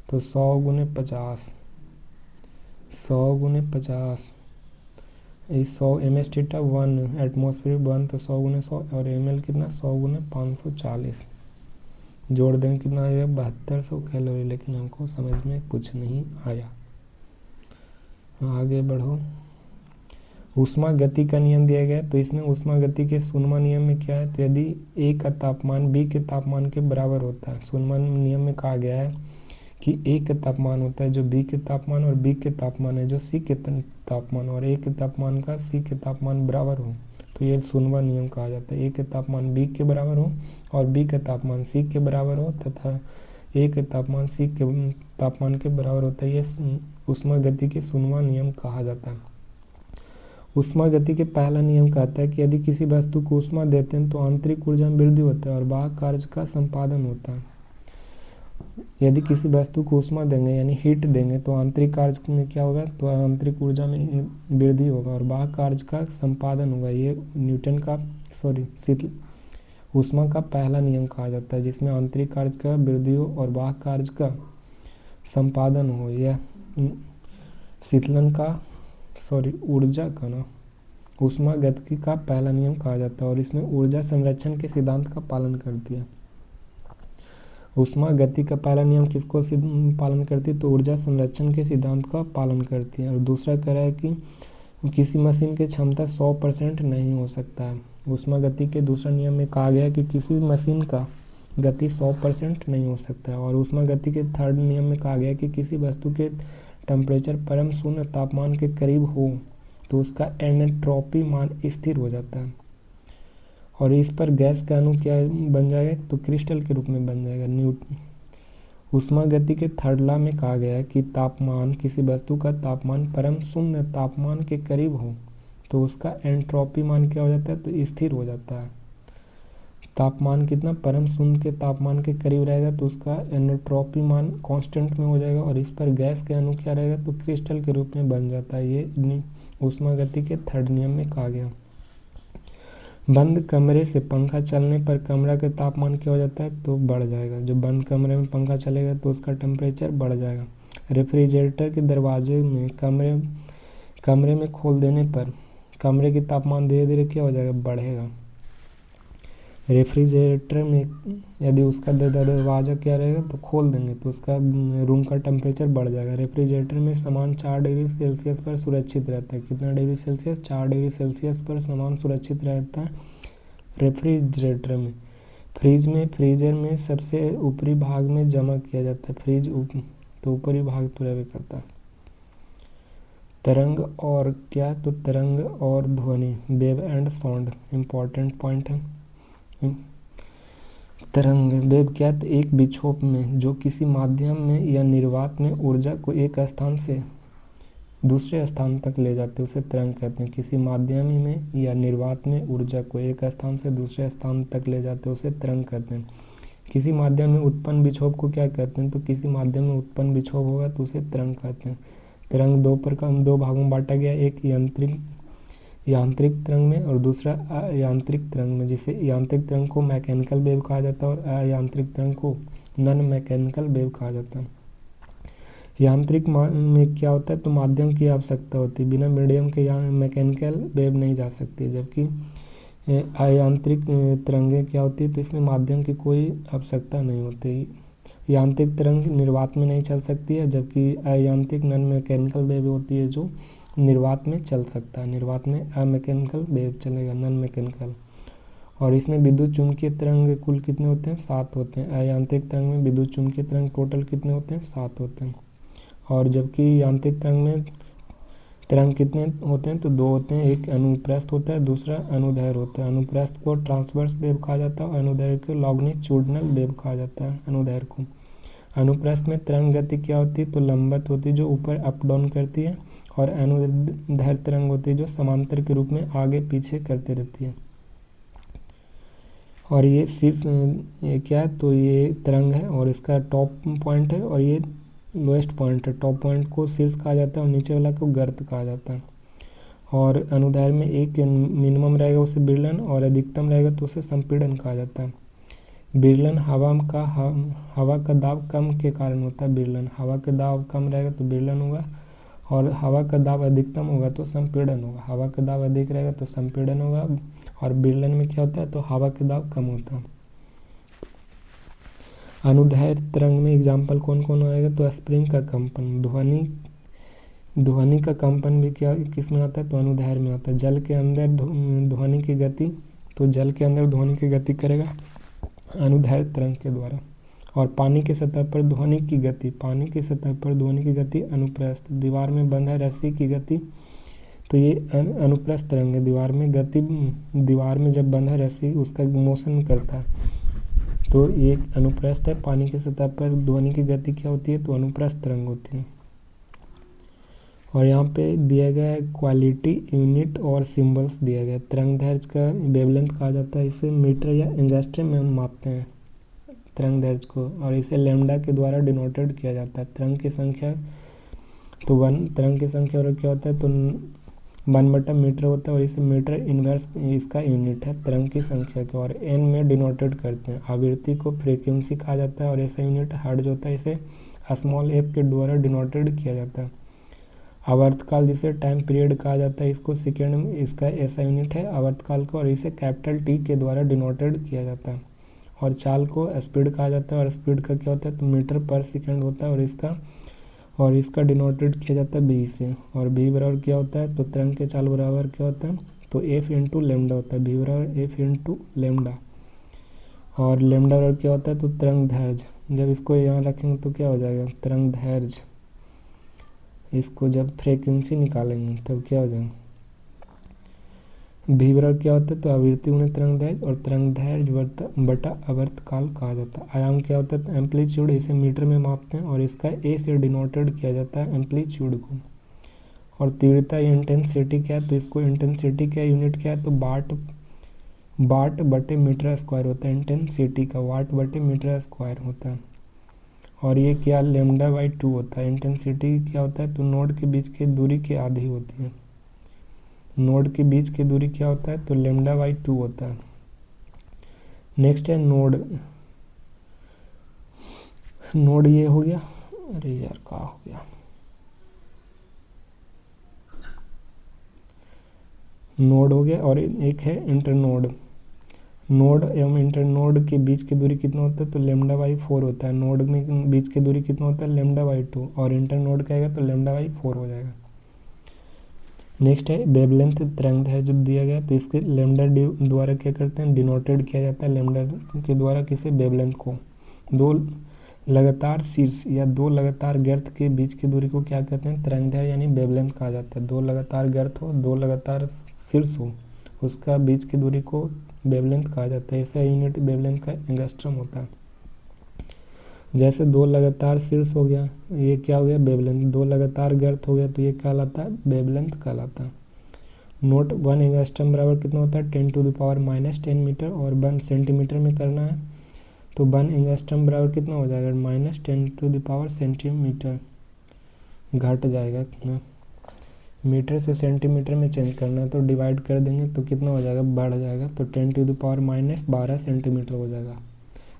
तो 100 गुने 50, 100 गुने 50, इस 100 ms 1 एटमॉस्फेयर 1, तो 100 गुने 100, और ml कितना 100 गुने 540, जोड़ दें कितना आएगा 7200 कैलोरी, लेकिन हमको समझ में कुछ नहीं आया। आगे बढ़ो। ऊष्मा गति का नियम दिया गया है, तो इसमें ऊष्मा गति के शून्यमान नियम में क्या है, तो यदि ए का तापमान बी के तापमान के बराबर होता है, शून्यमान नियम में कहा गया है कि ए का तापमान होता है जो बी के तापमान, और बी के तापमान है जो सी के तापमान, और ए के तापमान का सी के तापमान बराबर हो, तो ये शून्यमान नियम कहा जाता है। ए के तापमान बी के बराबर हो और बी का तापमान सी के बराबर हो, तथा ए के तापमान सी के तापमान के बराबर होता है, ये ऊष्मा गति के शून्यमान नियम कहा जाता है। ऊष्मा गति के पहला नियम कहता है कि यदि किसी वस्तु को ऊष्मा देते हैं तो आंतरिक ऊर्जा में वृद्धि होता है और बाह्य कार्य का संपादन होता है। यदि किसी वस्तु को ऊष्मा देंगे यानी हीट देंगे तो आंतरिक कार्य में क्या होगा, तो आंतरिक ऊर्जा में वृद्धि होगा और बाह्य कार्य का संपादन होगा। ये न्यूटन का शीतल ऊष्मा का पहला नियम कहा जाता है, जिसमें आंतरिक कार्य का वृद्धि हो और बाह्य कार्य का संपादन हो। यह शीतलन का ऊर्जा का ना ऊष्मा गतिकी का पहला नियम कहा जाता है और इसमें ऊर्जा संरक्षण के सिद्धांत का पालन करती है। ऊष्मा गति का पहला नियम किसको पालन करती है, तो ऊर्जा संरक्षण के सिद्धांत का पालन करती है। और दूसरा कह रहा है कि किसी मशीन की क्षमता 100% नहीं हो सकता है। ऊष्मा गति के दूसरा नियम में कहा गया है कि किसी मशीन का गति 100% नहीं हो सकता है। और ऊष्मा गति के थर्ड नियम में कहा गया है कि किसी वस्तु के टेम्परेचर परम शून्य तापमान के करीब हो तो उसका एंट्रोपी मान स्थिर हो जाता है और इस पर गैस का अणु क्या बन जाएगा, तो क्रिस्टल के रूप में बन जाएगा। ऊष्मा गति के थर्ड लॉ में कहा गया है कि तापमान किसी वस्तु का तापमान परम शून्य तापमान के करीब हो तो उसका एंट्रोपी मान क्या हो जाता है, तो स्थिर हो जाता है। तापमान कितना परम शून्य के तापमान के करीब रहेगा तो उसका एनट्रोपी मान कांस्टेंट में हो जाएगा, और इस पर गैस के अणु क्या रहेगा तो क्रिस्टल के रूप में बन जाता है। ये ऊष्मागति के थर्ड नियम में कहा गया। बंद कमरे से पंखा चलने पर कमरा का तापमान क्या हो जाता है तो बढ़ जाएगा। जो बंद कमरे में पंखा चलेगा तो उसका टेम्परेचर बढ़ जाएगा। रेफ्रिजरेटर के दरवाजे में कमरे में खोल देने पर कमरे की तापमान धीरे धीरे क्या हो जाएगा, बढ़ेगा। रेफ्रिजरेटर में यदि उसका दरवाज़ा क्या रहेगा तो खोल देंगे तो उसका रूम का टेम्परेचर बढ़ जाएगा। रेफ्रिजरेटर में सामान 4 डिग्री सेल्सियस पर सुरक्षित रहता है। कितना डिग्री सेल्सियस? 4 डिग्री सेल्सियस पर सामान सुरक्षित रहता है रेफ्रिजरेटर में। फ्रीजर में सबसे ऊपरी भाग में जमा किया जाता है। तो ऊपरी भाग तो रहवे करता है। तरंग और क्या तो तरंग और ध्वनि, wave and sound important point है। तरंग वेव क्या तो एक विक्षोभ में जो किसी माध्यम में या निर्वात में ऊर्जा को एक स्थान से दूसरे स्थान तक ले जाते हैं उसे तरंग कहते हैं। किसी माध्यम में या निर्वात में ऊर्जा को एक स्थान से दूसरे स्थान तक ले जाते हैं उसे तरंग कहते हैं। किसी माध्यम में उत्पन्न विक्षोभ को क्या कहते हैं तो किसी माध्यम में उत्पन्न विक्षोभ होगा तो उसे तरंग कहते हैं। तरंग दो भागों में बांटा गया, एक यांत्रिक तरंग में और दूसरा अयांत्रिक तरंग में, जिसे यांत्रिक तरंग को मैकेनिकल वेव कहा जाता है और अयांत्रिक तरंग को नॉन मैकेनिकल वेव कहा जाता है। यांत्रिक में क्या होता है तो माध्यम की आवश्यकता होती है, बिना मीडियम के यहाँ मैकेनिकल वेव नहीं जा सकती। जबकि अयांत्रिक तरंगें क्या होती है तो इसमें माध्यम की कोई आवश्यकता नहीं होती। यांत्रिक तरंग निर्वात में नहीं चल सकती है, जबकि अयांत्रिक नॉन मैकेनिकल वेव होती है जो निर्वात में चल सकता है। निर्वात में अमैकेनिकल वेव चलेगा, नॉन मैकेनिकल। और इसमें विद्युत चुम्बकीय तरंग कुल कितने होते हैं? 7 होते हैं। अयांत्रिक तरंग में विद्युत चुम्बकीय तरंग टोटल कितने होते हैं? 7 होते हैं। और जबकि यांत्रिक तरंग में तरंग कितने होते हैं तो 2 होते हैं। एक अनुप्रस्थ होता है, दूसरा अनुदैर्ध्य होता है। अनुप्रस्थ को ट्रांसवर्स वेव कहा जाता है और अनुदैर्ध्य को लॉन्गिट्यूडिनल वेव कहा जाता है। अनुदैर्ध्य को अनुप्रस्थ में तरंग गति क्या होती है तो लंबवत होती है जो ऊपर अप डाउन करती है, और अनुदैर्ध्य तरंग होती है जो समांतर के रूप में आगे पीछे करते रहती है। और ये शीर्ष क्या है तो ये तरंग है और इसका टॉप पॉइंट है और ये लोएस्ट पॉइंट है। टॉप पॉइंट को शीर्ष कहा जाता है और नीचे वाला को गर्त कहा जाता है। और अनुदैर्ध्य में एक मिनिमम रहेगा उसे विरलन और अधिकतम रहेगा तो उसे संपीड़न कहा जाता है। विरलन हवा का दाब कम के कारण होता है। विरलन हवा का दाब कम रहेगा तो विरलन होगा, और हवा का दाब अधिकतम होगा तो संपीड़न होगा। हवा का दाब अधिक रहेगा तो संपीड़न होगा, और विरलन में क्या होता है तो हवा का दाब कम होता है। अनुदैर्ध्य तरंग में एग्जाम्पल कौन कौन आएगा तो स्प्रिंग का कंपन, ध्वनि का कंपन भी क्या किस में आता है तो अनुदैर्ध्य में आता है। जल के अंदर ध्वनि की गति, तो जल के अंदर ध्वनि की गति करेगा अनुदैर्ध्य तरंग के द्वारा। और पानी के सतह पर ध्वनि की गति अनुप्रस्थ। दीवार में बंधा रस्सी की गति तो ये अनुप्रस्थ तरंग है। दीवार में जब बंधा रस्सी उसका मोशन करता है तो ये अनुप्रस्थ है। पानी की सतह पर ध्वनि की गति क्या होती है तो अनुप्रस्थ तरंग होती है। और यहाँ पे दिया गया है क्वालिटी यूनिट और सिंबल्स दिया गया है। तरंगदैर्ध्य का वेवलेंथ कहा जाता है, इसे मीटर या एंगस्ट्रम में हम मापते हैं तरंगदैर्ध्य को, और इसे लैम्डा के द्वारा डिनोटेड किया जाता है। तरंग की संख्या और क्या होता है तो 1/मीटर होता है, और इसे मीटर इनवर्स इसका यूनिट है तरंग की संख्या के, और एन में डिनोटेड करते हैं। आवृत्ति को फ्रीक्वेंसी कहा जाता है और ऐसा यूनिट हर्ट्ज होता है, इसे स्मॉल एफ के द्वारा डिनोटेड किया जाता है। आवर्तकाल जिसे टाइम पीरियड कहा जाता है, इसको सेकेंड में इसका ऐसा यूनिट है आवर्तकाल को, और इसे कैपिटल टी के द्वारा डिनोटेड किया जाता है। और चाल को स्पीड कहा जाता है, और स्पीड का क्या होता है तो मीटर पर सेकेंड होता है, और इसका डिनोटेड किया जाता है बी से। और बी बराबर क्या होता है तो तरंग के चाल बराबर क्या होता है तो एफ इंटू लेमडा होता है। बी बराबर एफ इंटू लेमडा, और लेमडा बराबर क्या होता है तो तरंगदैर्ध्य। जब इसको यहाँ रखेंगे तो क्या हो जाएगा तरंगदैर्ध्य। इसको जब फ्रीक्वेंसी निकालेंगे तब क्या हो जाएगा भी बराबर क्या होता है तो आवृत्ति गुणा तरंगदैर्ध्य, और तरंगदैर्ध्य बटा आवर्तकाल कहा जाता है। आयाम क्या होता है तो एम्पलीट्यूड, इसे मीटर में मापते हैं और इसका ए से डिनोटेड किया जाता है एम्पलीट्यूड को। और तीव्रता या इंटेंसिटी क्या है तो इसको इंटेंसिटी का यूनिट क्या है तो वाट बटे मीटर स्क्वायर होता है, इंटेंसिटी का वाट बटे मीटर स्क्वायर होता है। और ये क्या λ/2 होता है। इंटेंसिटी क्या होता है, तो नोड के बीच की दूरी की आधी होती है। नोड के बीच की दूरी क्या होता है, तो λ/2 होता है। नेक्स्ट है नोड। नोड ये हो गया, अरे यार क्या हो गया, नोड हो गया। और एक है इंटरनोड। नोड एवं इंटरनोड के बीच की दूरी कितना होता है, तो λ/4 होता है। नोड में बीच की दूरी कितना होता है, λ/2, और इंटरनोड का आएगा तो λ/4 हो जाएगा। नेक्स्ट है वेवलेंथ तरंग है जो दिया गया, तो इसके लैम्डा द्वारा क्या करते हैं, डिनोटेड किया जाता है लैम्डा के द्वारा किसे, वेवलेंथ को। दो लगातार शीर्ष या दो लगातार गर्त के बीच की दूरी को क्या कहते हैं, तरंगदैर्घ्य यानी वेवलेंथ कहा जाता है। दो लगातार गर्त हो, दो लगातार शीर्ष हो, उसका बीच की दूरी को वेवलेंथ कहा जाता है। ऐसा यूनिट वेवलेंथ का एंगस्ट्रम होता है। जैसे दो लगातार शीर्ष हो गया, ये क्या हो गया, वेवलेंथ। दो लगातार गर्त हो गया तो ये कहलाता है वेवलेंथ कहलाता है। नोट 1 एंगस्ट्रम बराबर कितना होता है, 10⁻⁻10 मीटर। और 1 सेंटीमीटर में करना है तो 1 एंगस्ट्रम बराबर कितना हो जाएगा, -10⁻⁻ सेंटीमीटर। घट जाएगा कितना, मीटर से सेंटीमीटर में चेंज करना है तो डिवाइड कर देंगे तो कितना हो जाएगा, बढ़ जाएगा तो 10⁻⁻12 सेंटीमीटर हो जाएगा।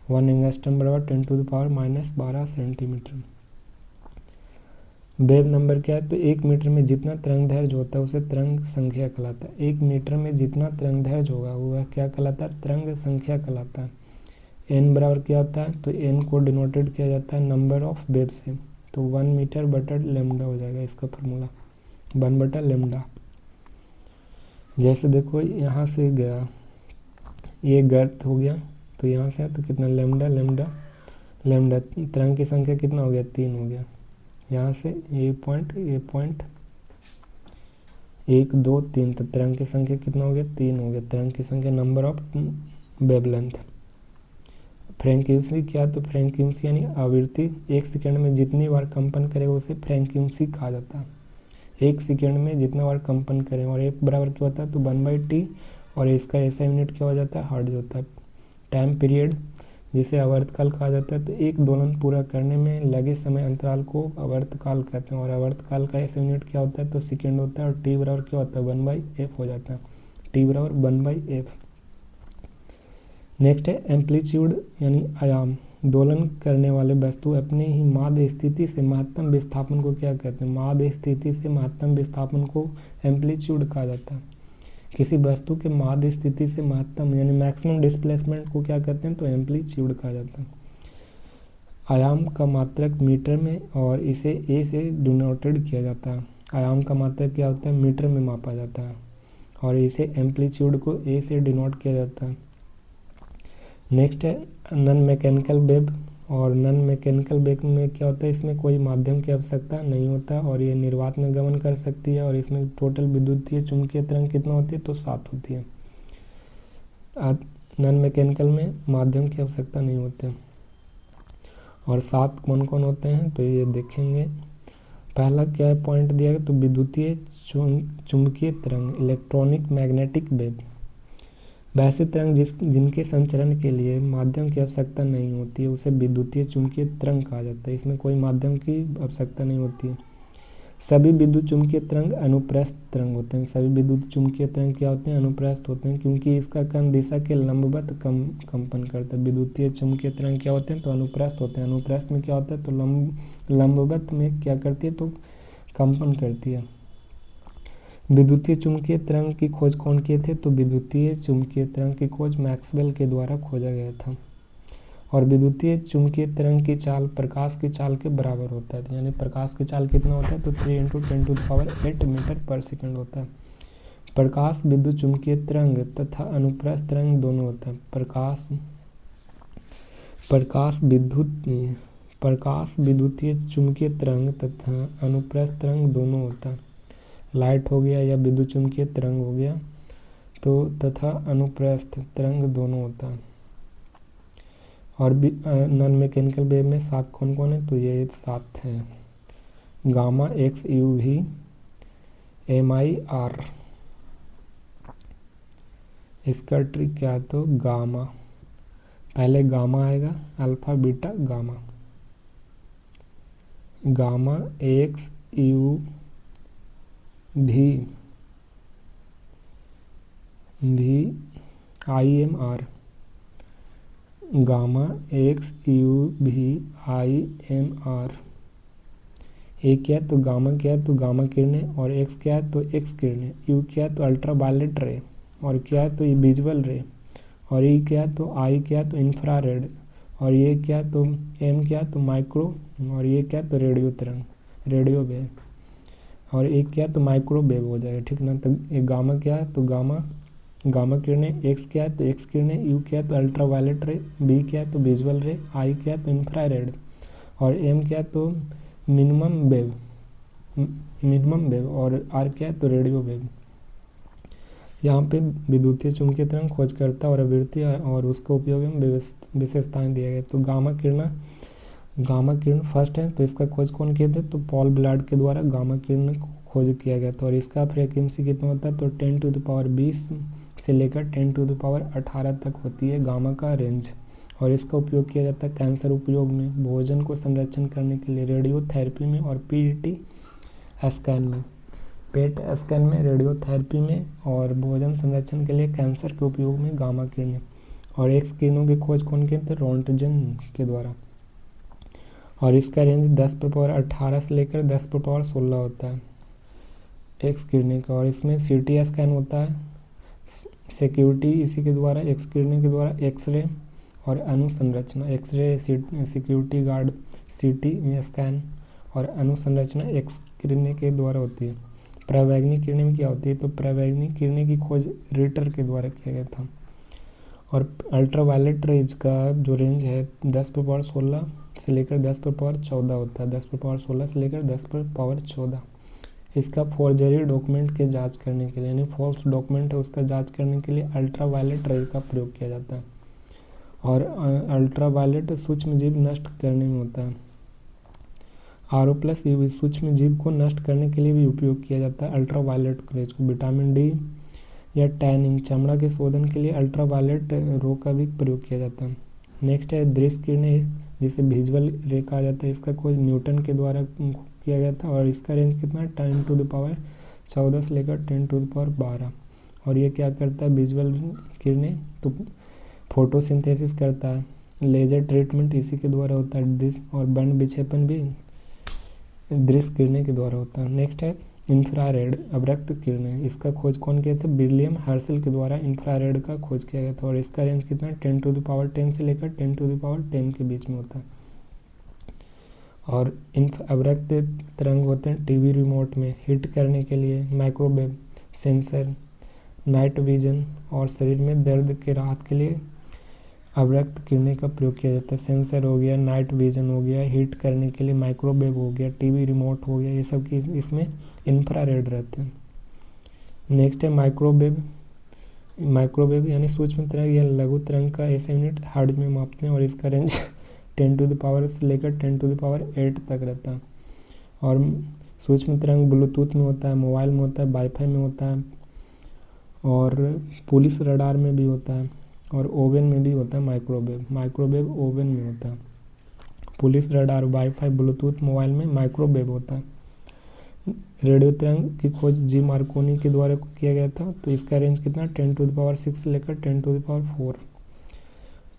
1 एंगस्ट्रम बराबर 10⁻⁻12 सेंटीमीटर। वेव नंबर क्या है, तो 1 मीटर में जितना तरंगदैर्घ्य होता है उसे तरंग संख्या कहलाता है। 1 मीटर में जितना तरंगदैर्घ्य होगा वह क्या कहलाता है, तरंग संख्या कहलाता है। एन बराबर क्या होता है, तो एन को डिनोटेड किया जाता है नंबर ऑफ वेव से, तो 1 मीटर बटा लैम्डा हो जाएगा इसका फार्मूला, 1 बटा लैम्डा। जैसे देखो यहाँ से गया, ये गर्त हो गया तो यहाँ से तो कितना लैम्डा लैम्डा लैम्डा, तरंग की संख्या कितना हो गया, 3 हो गया। यहाँ से ये पॉइंट 1 2 3, तो तरंग की संख्या कितना हो गया, 3 हो गया। तरंग की संख्या नंबर ऑफ वेवलेंथ। फ्रीक्वेंसी क्या, तो फ्रीक्वेंसी यानी आवृत्ति। 1 सेकेंड में जितनी बार कंपन करेगा उसे फ्रीक्वेंसी कहा जाता है। 1 सेकेंड में जितना बार कंपन करें, और एक बराबर क्या होता है, तो 1/t, और इसका ऐसा यूनिट क्या हो जाता है, हर्ट्ज होता है। टाइम पीरियड जिसे आवर्तकाल कहा जाता है, तो एक दोलन पूरा करने में लगे समय अंतराल को आवर्तकाल कहते हैं। और आवर्तकाल का ऐसा यूनिट क्या होता है, तो सेकेंड होता है। और टी बराबर क्या होता है, 1/f हो जाता है। टी बराबर 1/f। नेक्स्ट है एम्पलीट्यूड यानी आयाम। दोलन करने वाले वस्तु अपने ही माध्य स्थिति से महत्तम विस्थापन को क्या कहते हैं, माध्य स्थिति से महत्तम विस्थापन को एम्पलीट्यूड कहा जाता है। किसी वस्तु के माध्य स्थिति से महत्तम यानी मैक्सिमम डिस्प्लेसमेंट को क्या कहते हैं, तो एम्पलीट्यूड कहा जाता है। आयाम का मात्रक मीटर में, और इसे ए से डिनोटेड किया जाता है। आयाम का मात्रक क्या होता है, मीटर में मापा जाता है, और इसे एम्पलीट्यूड को ए से डिनोट किया जाता है। नेक्स्ट है नॉन मैकेनिकल वेव। और नॉन मैकेनिकल वेव में क्या होता है, इसमें कोई माध्यम की आवश्यकता नहीं होता, और ये निर्वात में गमन कर सकती है। और इसमें टोटल विद्युतीय चुंबकीय तरंग कितना होती है, तो 7 होती है। नॉन मैकेनिकल में माध्यम की आवश्यकता नहीं होती। और 7 कौन कौन होते हैं, तो ये देखेंगे। पहला क्या है पॉइंट दिया गया, तो विद्युतीय चुंबकीय तरंग, इलेक्ट्रॉनिक मैग्नेटिक वेव। वैसे तरंग जिनके संचरण के लिए माध्यम की आवश्यकता नहीं होती है उसे विद्युतीय चुंबकीय तरंग कहा जाता है। इसमें कोई माध्यम की आवश्यकता नहीं होती है। सभी विद्युत चुंबकीय तरंग अनुप्रस्थ तरंग होते हैं। सभी विद्युत चुंबकीय तरंग क्या होते हैं, अनुप्रस्थ होते हैं, क्योंकि इसका कण दिशा के लंबवत कंपन करता है। विद्युतीय चुंबकीय तरंग क्या होते हैं, तो अनुप्रस्थ होते हैं। अनुप्रस्थ में क्या होता है, तो लंबवत में क्या करती है, तो कंपन करती है। विद्युतीय चुंबकीय तरंग की खोज कौन किए थे, तो विद्युतीय चुंबकीय तरंग की खोज मैक्सवेल के द्वारा खोजा गया था। और विद्युतीय चुंबकीय तरंग की चाल प्रकाश की चाल के बराबर होता है। यानी प्रकाश की चाल कितना होता है, तो 3 × 10⁸ मीटर पर सेकंड होता है। प्रकाश विद्युत चुंबकीय तरंग तथा अनुप्रस्थ तरंग दोनों होता है। प्रकाश विद्युतीय चुंबकीय तरंग तथा अनुप्रस्थ तरंग दोनों होता है। लाइट हो गया या विद्युत चुंबकीय तरंग हो गया, तो तथा अनुप्रस्थ तरंग दोनों होता है। और नॉन मैकेनिकल वेव में 7 कौन कौन है, तो ये 7 हैं। गामा, एक्स, UV, MIR, इसका ट्रिक क्या है, तो गामा, पहले गामा आएगा, alpha beta gamma, gamma X U V I M R, gamma X U V I M are. एक क्या है, तो गामा क्या है, तो गामा किरणें, और एक्स क्या है, तो एक्स किरणें, यू क्या है, तो अल्ट्रावायलेट रे, और क्या है, तो ये विजुअल रे, और ये क्या है, तो आई क्या है, तो इंफ्रारेड, और ये क्या है, तो एम क्या है, तो माइक्रो, और ये क्या है, तो रेडियो तरंग, रेडियो वेव, और एक क्या है, तो माइक्रोवेव हो जाएगा, ठीक ना। तो ये गामा क्या है, तो गामा किरणें, एक्स क्या है, तो एक्स किरणें, यू क्या है, तो अल्ट्रावायलेट रे, बी क्या है, तो विजुअल रे, आई क्या है, तो इंफ्रारेड, और एम क्या है, तो मिनिमम वेव, और आर क्या है, तो रेडियो वेव। यहाँ पे विद्युतीय चुंबकीय तरंग खोजकर्ता और आवृत्ति और उसके उपयोग में विशेषताएं दिए गए। तो गामा किरण फर्स्ट है, तो इसका खोज कौन किए थे, तो पॉल ब्लाड के द्वारा गामा किरण खोज किया गया था, और इसका फ्रीक्वेंसी कितना होता है, तो 10⁻20 से लेकर 10⁻18 तक होती है गामा का रेंज, और इसका उपयोग किया जाता है कैंसर उपयोग में, भोजन को संरक्षण करने के लिए, रेडियोथेरेपी में, और पेट स्कैन में, रेडियोथेरेपी में, और भोजन संरक्षण के लिए कैंसर के उपयोग में गामा किरणें। और एक्स किरणों की खोज कौन किए थे, रोंटगन के द्वारा, और इसका रेंज 10⁻18 से लेकर 10⁻16 होता है एक्स किरणें का, और इसमें CT स्कैन होता है, सिक्योरिटी इसी के द्वारा, एक्स किरणें के द्वारा, एक्सरे और अनुसंरचना, x ray security guard, CT scan और अनुसंरचना एक्स किरणें के द्वारा होती है। परावैंगनी किरणें में क्या होती है, तो परावैंगनी किरणें की खोज रिटर के द्वारा किया गया था, और अल्ट्रावायलेट रेज का जो रेंज है 10⁻16 से लेकर 10⁻14 होता है, 10⁻16 से लेकर 10⁻14। इसका फॉर्जरी डॉक्यूमेंट के जांच करने के लिए, यानी फॉल्स डॉक्यूमेंट है उसका जांच करने के लिए अल्ट्रावायलेट रेज का प्रयोग किया जाता है, और अल्ट्रावायलेट सूक्ष्म जीव नष्ट करने में होता है। RO+ UV सूक्ष्म जीव को नष्ट करने के लिए भी उपयोग किया जाता है अल्ट्रावायलेट रेज को। विटामिन डी या टैनिंग, चमड़ा के शोधन के लिए अल्ट्रावायलेट रो का भी प्रयोग किया जाता है। नेक्स्ट है दृश्य किरणें, जिसे विजुअल रे कहा जाता है, इसका खोज न्यूटन के द्वारा किया गया था, और इसका रेंज कितना है, 10⁻14 से लेकर 10⁻12, और ये क्या करता है, विजुअल किरणें, तो फोटोसिंथेसिस करता है, लेजर ट्रीटमेंट इसी के द्वारा होता है, दृश्य और बंद विक्षेपण भी दृश्य किरणें के द्वारा होता है। नेक्स्ट है इंफ्रारेड अवरक्त किरणें, इसका खोज कौन किया था, विलियम हर्शल के द्वारा इंफ्रारेड का खोज किया गया था, और इसका रेंज कितना है, 10⁻10 से लेकर 10⁻10 के बीच में होता है। और अवरक्त तरंग होते हैं टीवी रिमोट में हिट करने के लिए, माइक्रोवेव सेंसर, नाइट विजन, और शरीर में दर्द के राहत के लिए अवरक्त किरणें का प्रयोग किया जाता है। सेंसर हो गया, नाइट विजन हो गया, हीट करने के लिए माइक्रोवेव हो गया, टीवी रिमोट हो गया, ये सब की इसमें इंफ्रारेड रहते हैं। नेक्स्ट है माइक्रोवेव यानी सूक्ष्म तरंग या लघु तरंग का ऐसा यूनिट हर्ट्ज में मापते हैं, और इसका रेंज 10 से लेकर 10⁸ तक रहता है। और सूक्ष्म तरंग ब्लूटूथ में होता है, मोबाइल में होता है, वाईफाई में होता है, और पुलिस रडार में भी होता है, और ओवन में भी होता है। माइक्रोवेव ओवन में होता है। Police radar, wifi, Bluetooth, mobile में माइक्रोवेव होता है। रेडियो तरंग की खोज जी मार्कोनी के द्वारा किया गया था, तो इसका रेंज कितना 10⁶ से लेकर 10⁴।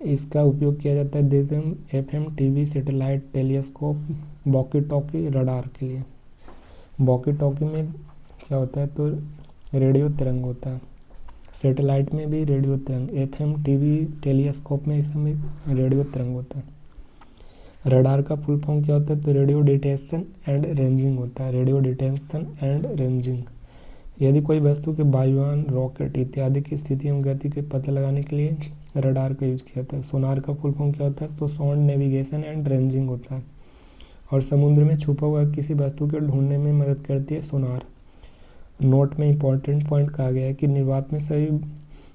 इसका उपयोग किया जाता है DSM, FM, TV, satellite, telescope, walkie talkie, radar के लिए। वॉकी टॉकी में क्या होता है, तो रेडियो तरंग होता है। सैटेलाइट में भी रेडियो तरंग, FM, TV, टेलीस्कोप में इस में रेडियो तरंग होता है। रडार का फुल फॉर्म क्या होता है, तो रेडियो डिटेक्शन एंड रेंजिंग होता है। रेडियो डिटेक्शन एंड रेंजिंग, यदि कोई वस्तु के वायुयान, रॉकेट इत्यादि की स्थिति एवं गति के पता लगाने के लिए रडार का यूज किया जाता है। सोनार का फुल फॉर्म क्या होता है, तो साउंड नेविगेशन एंड रेंजिंग होता है। और समुद्र में छुपा हुआ किसी वस्तु को ढूंढने में मदद करती है सोनार। नोट में इंपॉर्टेंट पॉइंट कहा गया है कि निर्वात में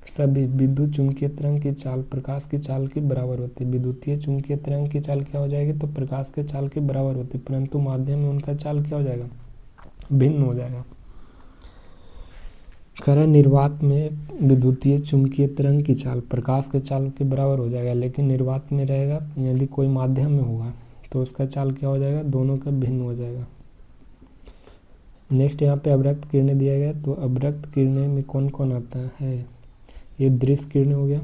सभी विद्युत चुंबकीय तरंग की चाल प्रकाश की चाल के बराबर होती है। विद्युतीय चुंबकीय तरंग की चाल क्या हो जाएगी, तो प्रकाश के चाल के बराबर होती है, परंतु माध्यम में उनका चाल क्या हो जाएगा, भिन्न हो जाएगा। करें निर्वात में विद्युतीय चुंबकीय तरंग की चाल प्रकाश के चाल के बराबर हो जाएगा, लेकिन निर्वात में रहेगा यदि कोई माध्यम में होगा तो उसका चाल क्या हो जाएगा, दोनों का भिन्न हो जाएगा। नेक्स्ट यहाँ पे अवरक्त किरणें दिया गया, तो अवरक्त किरणें में कौन कौन आता है, ये दृश्य किरणें हो गया।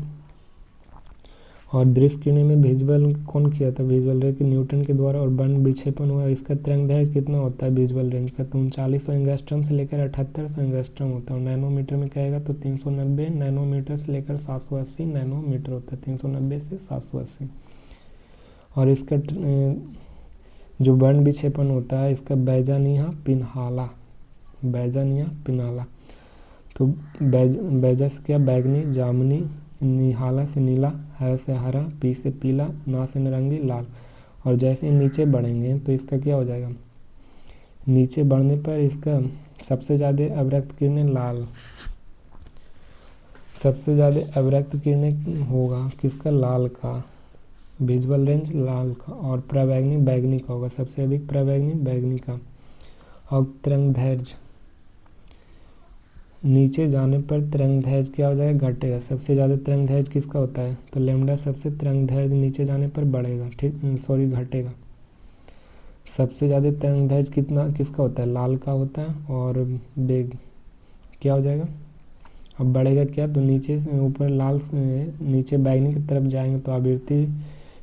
और दृश्य किरणें में विजुअल कौन किया था, विजुअल रे कि न्यूटन के द्वारा, और बर्न विक्षेपण हुआ। इसका तरंगदैर्घ्य कितना होता है विजुअल रेंज का, तो 3900 एंगस्ट्रम से लेकर 7800 एंगस्ट्रम होता है। और नैनोमीटर में कहेगा तो 390 नैनोमीटर से लेकर 780 नैनोमीटर होता है, 390 से 780। और इसका जो बर्न विक्षेपण होता है इसका बैजानिया पिनहाला, बैजानिया पिनाला। तो बैजा से क्या, बैगनी, जामुनी, निहाला से नीला, हरा से हरा, पी से पीला, ना से नारंगी, लाल। और जैसे नीचे बढ़ेंगे तो इसका क्या हो जाएगा, नीचे बढ़ने पर इसका सबसे ज़्यादा अवरक्त किरणें लाल, सबसे ज़्यादा अवरक्त किरणें होगा किसका, लाल का, विजुअल रेंज लाल का। और प्रवैग्नि बैगनी का होगा, सबसे अधिक प्रवैग्नि बैगनी का। और तरंगदैर्घ्य नीचे जाने पर तरंगदैर्घ्य क्या हो जाएगा, घटेगा। सबसे ज़्यादा तरंगदैर्घ्य किसका होता है, तो लैम्डा सबसे तरंगदैर्घ्य नीचे जाने पर बढ़ेगा, ठीक सॉरी घटेगा। सबसे ज़्यादा तरंगदैर्घ्य कितना किसका होता है, लाल का होता है। और वेग क्या हो जाएगा, अब बढ़ेगा क्या, तो नीचे से ऊपर लाल से नीचे बैगनी की तरफ जाएंगे तो आवृत्ति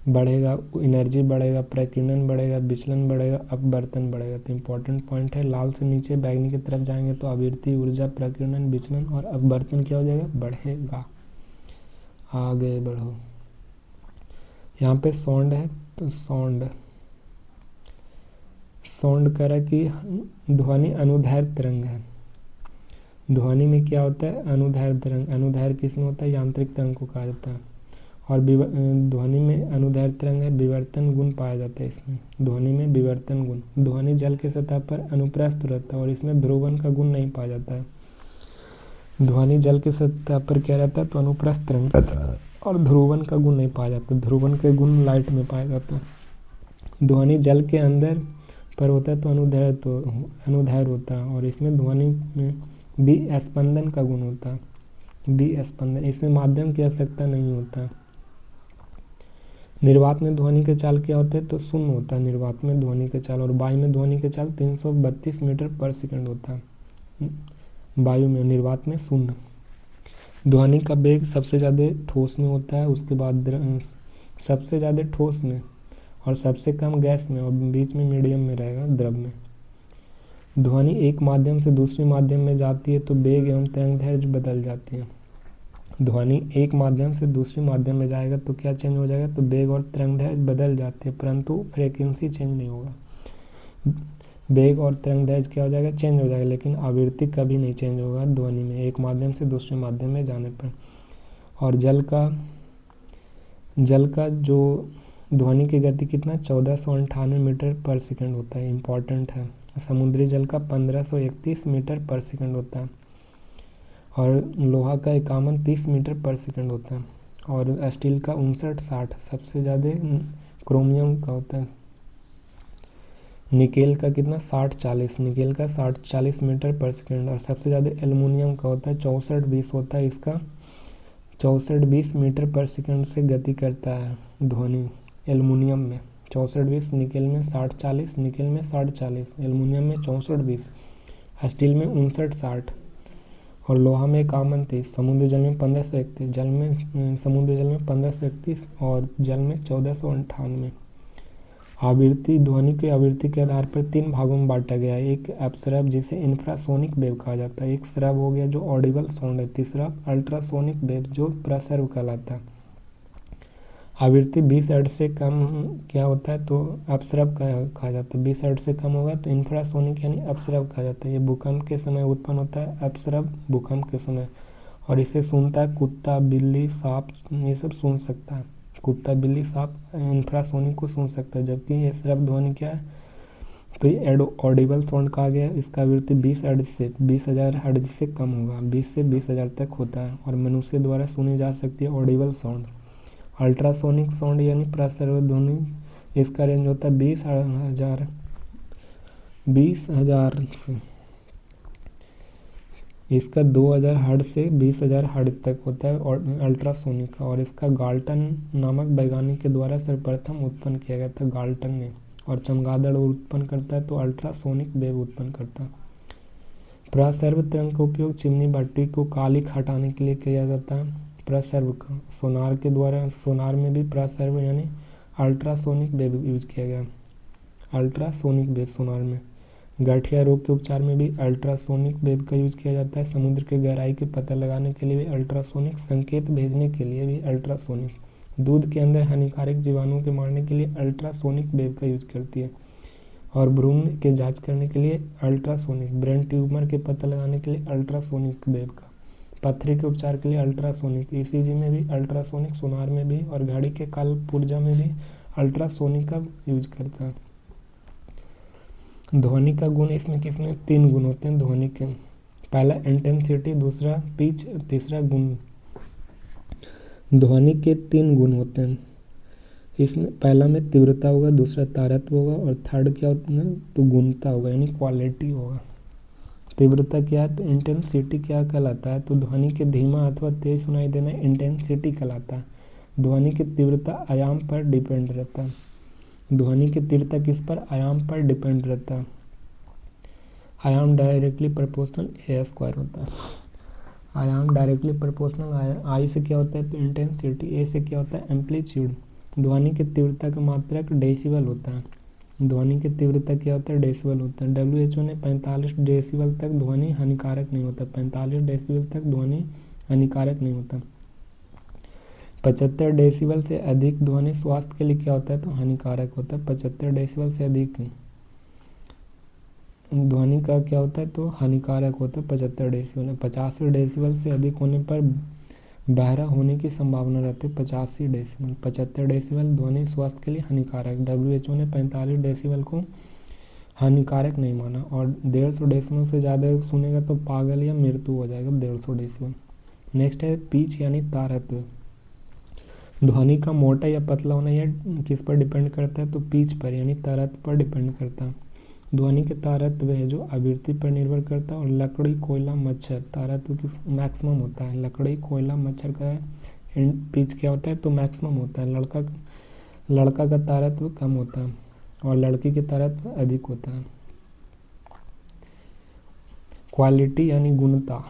बढ़ेगा, एनर्जी बढ़ेगा, प्रकीर्णन बढ़ेगा, विचलन बढ़ेगा, अपवर्तन बढ़ेगा। तो इम्पोर्टेंट पॉइंट है, लाल से नीचे बैगनी की तरफ जाएंगे तो आवृत्ति, ऊर्जा, प्रकीर्णन, विचलन और अपवर्तन क्या हो जाएगा, बढ़ेगा। आगे बढ़ो, यहाँ पे साउंड है, तो साउंड कह रहा है कि ध्वनि अनुदैर्घ्य तरंग है। ध्वनि में क्या होता है, अनुदैर्घ्य तरंग। अनुदैर्घ्य किसमें होता है, यांत्रिक तरंग को कहा जाता है। और ध्वनि में अनुदैर्घ्य तरंग है, विवर्तन गुण पाया जाता है इसमें, ध्वनि में विवर्तन गुण। ध्वनि जल के सतह पर अनुप्रस्थ रहता है और इसमें ध्रुवन का गुण नहीं पाया जाता है। ध्वनि जल के सतह पर क्या रहता है, तो अनुप्रस्थ तरंग रहता है और ध्रुवन का गुण नहीं पाया जाता। ध्रुवन के गुण लाइट में पाया जाता है। ध्वनि जल के अंदर पर होता है तो अनुदैर्घ्य होता है, और इसमें ध्वनि में विस्पंदन का गुण होता है, विस्पंदन। इसमें माध्यम की आवश्यकता नहीं होता। निर्वात में ध्वनि के चाल क्या होते हैं, तो शून्य होता है निर्वात में ध्वनि के चाल। और वायु में ध्वनि के चाल 332 मीटर पर सेकंड होता है, वायु में। निर्वात में शून्य। ध्वनि का वेग सबसे ज़्यादा ठोस में होता है, उसके बाद सबसे ज़्यादा ठोस में और सबसे कम गैस में, और बीच में मीडियम में रहेगा, द्रव में। ध्वनि एक माध्यम से दूसरे माध्यम में जाती है तो वेग एवं तरंगदैर्घ्य बदल जाते हैं। ध्वनि एक माध्यम से दूसरे माध्यम में जाएगा तो क्या चेंज हो जाएगा, तो वेग और तरंगदैर्घ्य बदल जाते हैं, परंतु फ्रीक्वेंसी चेंज नहीं होगा। वेग और तरंगदैर्घ्य क्या हो जाएगा, चेंज हो जाएगा, लेकिन आवृत्ति कभी नहीं चेंज होगा ध्वनि में एक माध्यम से दूसरे माध्यम में जाने पर। और जल का जो ध्वनि की गति कितना, 1498 मीटर पर सेकंड होता है, इम्पॉर्टेंट है। समुद्री जल का 1531 मीटर पर सेकंड होता है, और लोहा का 51 30 मीटर पर सेकंड होता है, और स्टील का 59-60, सबसे ज़्यादा क्रोमियम का होता है। निकेल का कितना, 60-40, निकेल का 60-40 मीटर पर सेकंड। और सबसे ज़्यादा एल्युमिनियम का होता है, 64-20 होता है, इसका 64-20 मीटर पर सेकंड से गति करता है ध्वनि एल्युमिनियम में। 64-20, निकेल में 60-40, निकेल में 60-40, एल्युमिनियम में 64-20, स्टील में 59-60, और लोहा में 51-30। समुद्र जल में 1531, समुद्र जल में 1531 और जल में 1498। आवृत्ति, ध्वनि की आवृत्ति के आधार पर 3 भागों में बांटा गया है। एक अपस्रव जिसे इंफ्रासोनिक वेव कहा जाता है, एक स्रव हो गया जो ऑडिबल साउंड है, तीसरा अल्ट्रासोनिक वेव जो प्रसर्व कहलाता है। आवृत्ति 20 हर्ट्ज से कम क्या होता है, तो अपस्रव कहा जाता है। 20 हर्ट्ज से कम होगा तो इंफ्रासोनिक यानी अपस्रव कहा जाता है। ये भूकंप के समय उत्पन्न होता है, अपस्रव भूकंप के समय, और इसे सुनता है कुत्ता, बिल्ली, सांप, ये सब सुन सकता है। कुत्ता, बिल्ली, सांप इंफ्रासोनिक को सुन सकता है, जबकि ये श्रव्य ध्वनि क्या है, तो ये ऑडिबल साउंड कहा गया है। इसका आवृत्ति 20 हर्ट्ज से 20,000 हर्ट्ज से कम होगा, 20 से 20,000 तक होता है, और मनुष्य द्वारा सुनी जा सकती है ऑडिबल साउंड। अल्ट्रासोनिक साउंड यानी प्रसर्व ध्वनि, इसका रेंज होता है 20,000 से इसका 2000 हर्ट्ज से 20,000 हर्ट्ज तक होता है और अल्ट्रासोनिक का, और इसका गाल्टन नामक वैज्ञानिक के द्वारा सर्वप्रथम उत्पन्न किया गया था, गाल्टन ने। और चमगादड़ उत्पन्न करता है तो अल्ट्रासोनिक वेव उत्पन्न करता है। प्रसर्व तरंग का उपयोग चिमनी भट्टी को कालिख हटाने के लिए किया जाता है। प्रसर्व का सोनार के द्वारा, सोनार में भी प्रसर्व यानी अल्ट्रासोनिक वेव यूज किया गया, अल्ट्रासोनिक वेव सोनार में। गठिया रोग के उपचार में भी अल्ट्रासोनिक वेव का यूज किया जाता है। समुद्र की गहराई के पता लगाने के लिए भी अल्ट्रासोनिक, संकेत भेजने के लिए भी अल्ट्रासोनिक। दूध के अंदर हानिकारक जीवाणुओं के मारने के लिए अल्ट्रासोनिक वेव का यूज करती है। और भ्रूण के जांच करने के लिए अल्ट्रासोनिक। ब्रेन ट्यूमर के पता लगाने के लिए अल्ट्रासोनिक वेव का। पथरी के उपचार के लिए अल्ट्रासोनिक। ईसीजी में भी अल्ट्रासोनिक, सोनार में भी, और घड़ी के काल पुर्जा में भी अल्ट्रासोनिक का यूज करता है। ध्वनि का गुण इसमें किसमें 3 गुण होते हैं ध्वनि के। पहला इंटेंसिटी, दूसरा पिच, तीसरा गुण। ध्वनि के 3 गुण होते हैं इसमें। पहला में तीव्रता होगा, दूसरा तारत्व होगा, और थर्ड क्या होता है तो गुणता होगा यानी क्वालिटी होगा। तीव्रता क्या है तो इंटेंसिटी क्या कहलाता है तो ध्वनि के धीमा अथवा तेज सुनाई देना इंटेंसिटी कहलाता है। ध्वनि की तीव्रता आयाम पर डिपेंड रहता है। ध्वनि की तीव्रता किस पर, आयाम पर डिपेंड रहता है। आयाम डायरेक्टली प्रोपोर्शनल ए स्क्वायर होता है। आयाम डायरेक्टली प्रोपोर्शनल आई से क्या होता है तो इंटेंसिटी, ए से क्या होता है एम्पलीट्यूड। ध्वनि की तीव्रता का मात्रक डेसिबल होता है। ध्वनि की तीव्रता क्या होता है डेसिबल होता है। WHO ने 45 डेसिबल तक ध्वनि हानिकारक नहीं होता, 45 डेसिबल तक ध्वनि हानिकारक नहीं होता। 75 डेसिबल से अधिक ध्वनि स्वास्थ्य के लिए क्या होता है तो हानिकारक होता है। 75 डेसिबल से अधिक ध्वनि का क्या होता है तो हानिकारक होता है 75 डेसिबल। 85 डेसिबल से अधिक होने पर बहरा होने की संभावना रहती है। 85 डेसिबल, 75 डेसिबल ध्वनि स्वास्थ्य के लिए हानिकारक। WHO ने 45 डेसिबल को हानिकारक नहीं माना। और 150 डेसिबल से ज़्यादा सुनेगा तो पागल या मृत्यु हो जाएगा 150 डेसिबल। नेक्स्ट है पिच यानी तारत्व। ध्वनि का मोटा या पतला होना यह किस पर डिपेंड करता है तो पिच पर यानी तारत्व पर डिपेंड करता है। ध्वनि के तारत्व है जो आवृत्ति पर निर्भर करता है। और लकड़ी, कोयला, मच्छर तारत्व की मैक्सिमम होता है। लकड़ी, कोयला, मच्छर का पिच क्या होता है तो मैक्सिमम होता है। लड़का का तारत्व कम होता है और लड़की के तारत्व अधिक होता है। क्वालिटी यानी गुणता।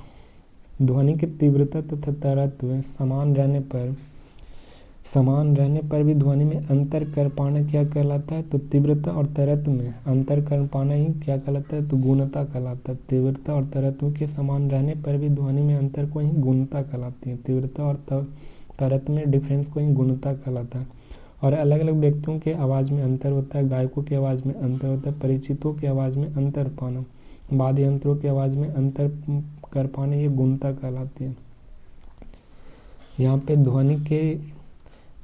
ध्वनि की तीव्रता तथा तारत्व समान रहने पर भी ध्वनि में अंतर कर पाना क्या कहलाता है तो तीव्रता, और तरत्व में अंतर कर पाना ही क्या कहलाता है तो गुणता कहलाता है। तीव्रता और तरत्व के समान रहने पर भी ध्वनि में अंतर को ही गुणता कहलाती है। तीव्रता और तरत्व में डिफरेंस को ही गुणता कहलाता है। और अलग अलग व्यक्तियों के आवाज़ में अंतर होता है। गायकों की आवाज़ में अंतर होता है, परिचितों की आवाज़ में अंतर पाना, वाद्य यंत्रों की आवाज़ में अंतर कर पाना, ये गुणता कहलाती है। यहाँ पे ध्वनि के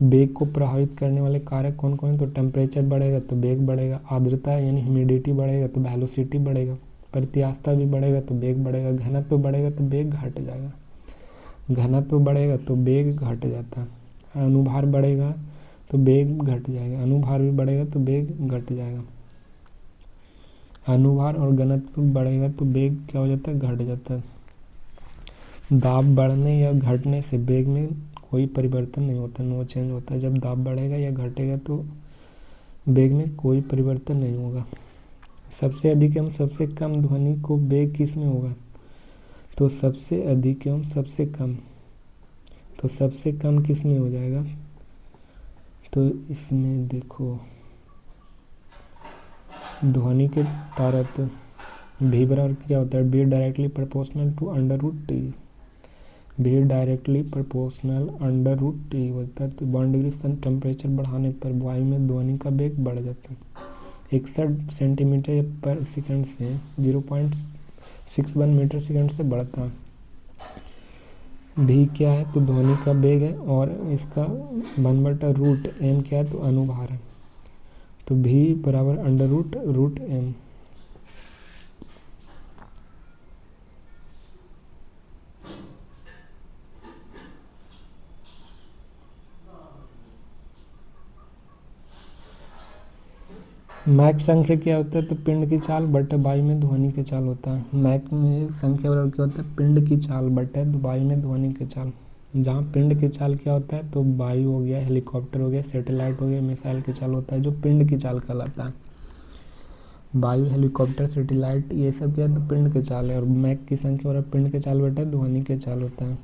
वेग को प्रभावित करने वाले कारक कौन कौन है तो टेम्परेचर बढ़ेगा तो वेग बढ़ेगा, आर्द्रता यानी ह्यूमिडिटी बढ़ेगा तो वेलोसिटी बढ़ेगा, प्रत्यास्थता भी बढ़ेगा तो वेग बढ़ेगा, घनत्व बढ़ेगा तो वेग घट जाएगा, घनत्व बढ़ेगा तो वेग घट जाता है, अनुभार बढ़ेगा तो वेग घट जाएगा, अनुभार भी बढ़ेगा तो वेग घट जाएगा, अनुभार और घनत्व बढ़ेगा तो वेग क्या हो जाता है घट जाता है। दाब बढ़ने या घटने से वेग में कोई परिवर्तन नहीं होता, नो चेंज होता है। जब दाब बढ़ेगा या घटेगा तो वेग में कोई परिवर्तन नहीं होगा। सबसे अधिक एवं सबसे कम ध्वनि को वेग किस में होगा तो सबसे अधिक एवं सबसे कम, तो सबसे कम किस में हो जाएगा तो इसमें देखो ध्वनि के तारत्व भी बराबर क्या होता है B directly proportional to under root T, भी directly proportional under root T होता है। तो 1 डिग्री टेम्परेचर बढ़ाने पर वायु में ध्वनि का वेग बढ़ जाता है 61 सेंटीमीटर पर सेकंड से 0.61 मीटर सेकंड से बढ़ता है। भी क्या है तो ध्वनि का वेग है और इसका 1/√m क्या है तो अनुभार है। तो भी बराबर अंडर रूट m। मैक संख्या क्या होता है? तो पिंड की चाल बटे वायु में ध्वनि की चाल होता है। मैक में संख्या बराबर क्या होता है? पिंड की चाल बटे वायु में ध्वनि की चाल। जहाँ पिंड की चाल क्या होता है? तो वायु हो गया, हेलीकॉप्टर हो गया, सैटेलाइट हो गया, मिसाइल की चाल होता है जो पिंड की चाल कहलाता है। वायु, हेलीकॉप्टर, सैटेलाइट ये सब क्या है? तो पिंड की चाल है। और मैक की संख्या बराबर पिंड की चाल बटे ध्वनि की चाल होता है।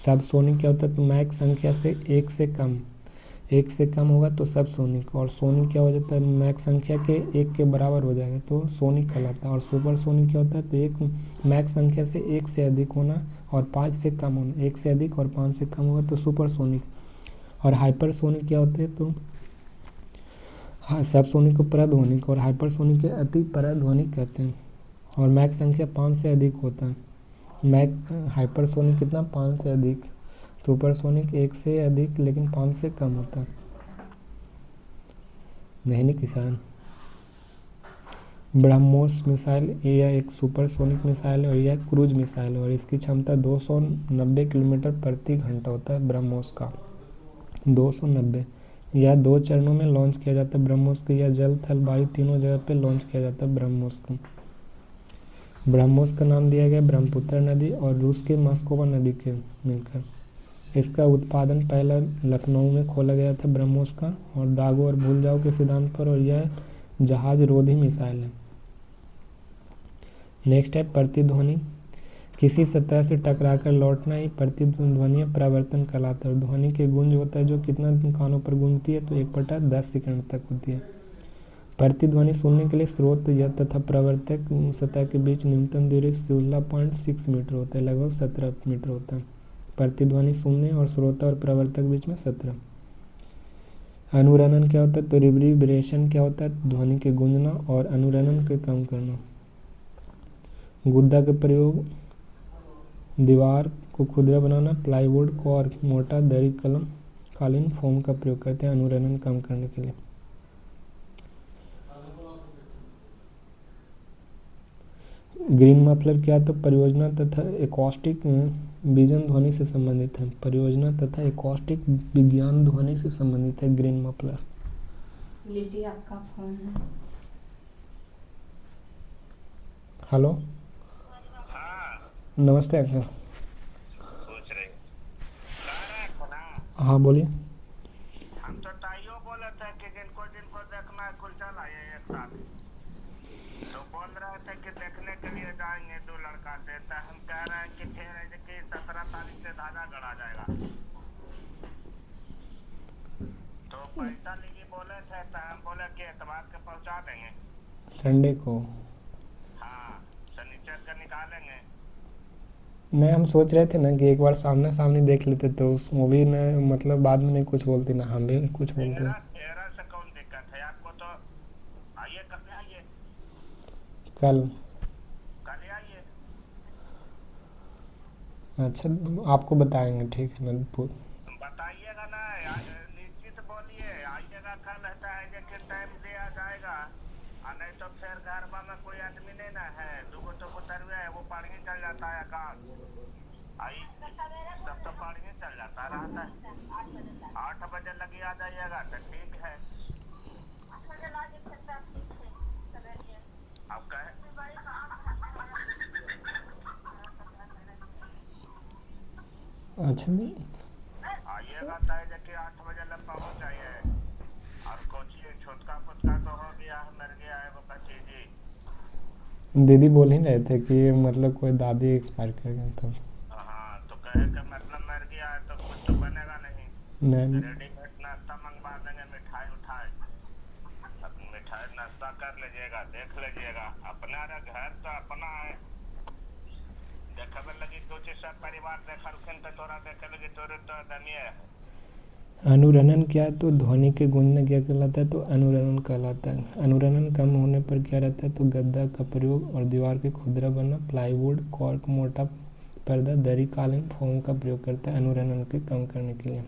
सब सोनिक क्या होता है? तो मैक संख्या से एक से कम होगा तो सब सोनिक। और सोनिक क्या हो जाता है? मैक संख्या के एक के बराबर हो जाएगा तो सोनिक कहलाता है। और सुपर सोनिक क्या होता है? तो एक मैक संख्या से एक से अधिक होना और 5 से कम होना। एक से अधिक और 5 से कम होगा तो सुपर सोनिक। और हाइपर सोनिक क्या होते हैं? तो हाँ, सब सोनिक को पराध्वनिक और हाइपर सोनिक के अति पराध्वनिक कहते हैं। और मैक संख्या 5 से अधिक होता है। मैक हाइपर सोनिक कितना? 5 से अधिक। सुपर सोनिक 1 से अधिक लेकिन 5 से कम होता है। नहीं किसान। ब्रह्मोस मिसाइल यह एक सुपरसोनिक मिसाइल है और यह क्रूज मिसाइल है और इसकी क्षमता 290 किलोमीटर प्रति घंटा होता है ब्रह्मोस का। 290। यह 2 चरणों में लॉन्च किया जाता है ब्रह्मोस को। यह जल, थल, वायु तीनों जगह पे लॉन्च किया जाता है ब्रह्मोस को। ब्रह्मोस का नाम दिया गया ब्रह्मपुत्र नदी और रूस के मस्कोवा नदी के मिलकर। इसका उत्पादन पहला लखनऊ में खोला गया था ब्रह्मोस का और दागो और भूल जाओ के सिद्धांत पर। और यह जहाज रोधी मिसाइल है। नेक्स्ट है प्रतिध्वनि। किसी सतह से टकराकर लौटना ही प्रतिध्वनि परावर्तन कहलाता है। और ध्वनि के गूंज होता है जो कितना कानों पर गूंजती है? तो 1/10 सेकंड तक होती है। प्रतिध्वनि सुनने के लिए स्रोत या तथा प्रवर्तक सतह के बीच न्यूनतम दूरी 16.6 मीटर होता है, लगभग 17 मीटर होता है। प्रतिध्वनि सुनने और श्रोता और प्रवर्तक बीच में 17। अनुरणन क्या होता है? तो रिवर्बरेशन क्या होता है? ध्वनि के गूंजना और अनुरणन के कम करना। गुद्दा का प्रयोग दीवार को खुरदरा बनाना, प्लाईवुड, कॉर्क, मोटा, दरी, कलम, कालीन, फोम का प्रयोग करते हैं अनुरणन कम करने के लिए। ग्रीन मफलर क्या है? तो परियोजना तथा एकॉस्टिक विजन ध्वनि से संबंधित है। परियोजना तथा एकॉस्टिक विज्ञान ध्वनि से संबंधित है ग्रीन मफलर। लीजिए आपका फोन है। हेलो, हाँ, नमस्ते अंकल। पूछ रही कह रहे थे ना। हाँ बोलिए। हम तो ताइयो बोले थे कि जिनको जिनको देखना है कुल चल आइए एक साथ। तो बोल रहे थे कि देखने के लिए जाएंगे 2 लड़का से। तो हम कह रहे हैं कि फिर है कि 17 तारीख से धागा गड़ा जाएगा। तो पैसा लीजिए बोले थे तो हम बोले कि एतवार के पहुंचा देंगे। संडे को? हाँ, शनिचर का निकालेंगे। नहीं, हम सोच रहे थे ना कि एक बार सामने सामने देख लेते तो उस मूवी ने मतलब बाद में नहीं कुछ बोलती ना हम भी कुछ बोलते। एरा से कौन दिक्कत है आपको? तो आइए, कब आइए? कल? कल आइए। अच्छा, आपको बताएंगे, ठीक है ना। बताइएगा ना, निश्चित बोलिए। आइएगा कल रहता है लेकिन टाइम दिया जाएगा। और नहीं तो फिर घर में कोई आदमी नहीं ना है, दुगो तो बुतरवे है, वो पढ़ने चल जाता है काम। आई सब तो पढ़ने चल जाता रहता है। 8 बजे लगी आ जाइएगा तो ठीक है। अब कहे अच्छा, आइएगा तो देखिए 8 बजे लग पहुँच जाइए। और कोचिए छोटका फुटका तो हो गया है, मर गया है वो बच्ची जी। दीदी बोल ही रहे थे कि मतलब कोई दादी एक्सपायर कर गए तब। हाँ, तो कहे का मतलब मर गया है तो कुछ तो बनेगा नहीं। नहीं, रेडीमेड नाश्ता मंगवा देंगे, मिठाई उठाई। अब मिठाई नाश्ता कर लीजिएगा, देख लीजिएगा। अपना घर तो अपना है। देखे लगी तो सब परिवार देखल तो तोरा देखे लगी तोरे तो दमिए है। अनुरणन क्या है? तो ध्वनि के गूंजना क्या कहलाता है? तो अनुरणन कहलाता है। अनुरणन कम होने पर क्या रहता है? तो गद्दा का प्रयोग और दीवार की खुरदरा बनना, प्लाईवुड, कॉर्क, मोटा पर्दा, दरी, कालीन, फोम का प्रयोग करता है अनुरणन के कम करने के लिए।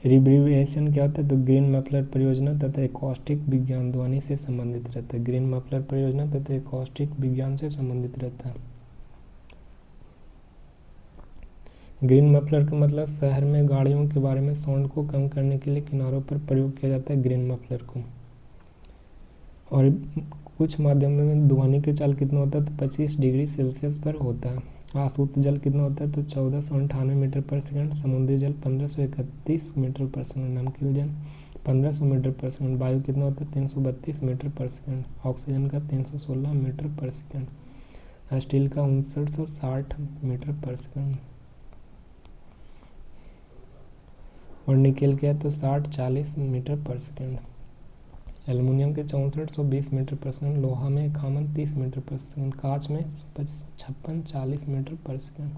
रिब्रिविएशन क्या होता है? तो ग्रीन मफलर परियोजना तथा एकॉस्टिक विज्ञान ध्वनि से संबंधित रहता है। ग्रीन मफलर परियोजना तथा एकॉस्टिक विज्ञान से संबंधित रहता है। ग्रीन मफलर का मतलब शहर में गाड़ियों के बारे में साउंड को कम करने के लिए किनारों पर प्रयोग किया जाता है ग्रीन मफलर को। और कुछ माध्यमों में ध्वनि के चाल कितना होता है, तो 25 डिग्री सेल्सियस पर होता है। आसूत जल कितना होता है, तो 1498 मीटर पर सेकंड। समुद्री जल 1531 मीटर पर सेकंड। नमकीन जल 1500 मीटर पर सेकंड। वायु कितना होता है, 332 मीटर पर सेकंड। ऑक्सीजन का 316 मीटर पर सेकंड। स्टील का 5960 मीटर पर सेकंड। और निकेल क्या है, तो 6040 मीटर पर सेकंड। एल्युमिनियम के 6420 मीटर पर सेकंड। लोहा में 5130 मीटर पर सेकंड। कांच में 5640 मीटर पर सेकंड।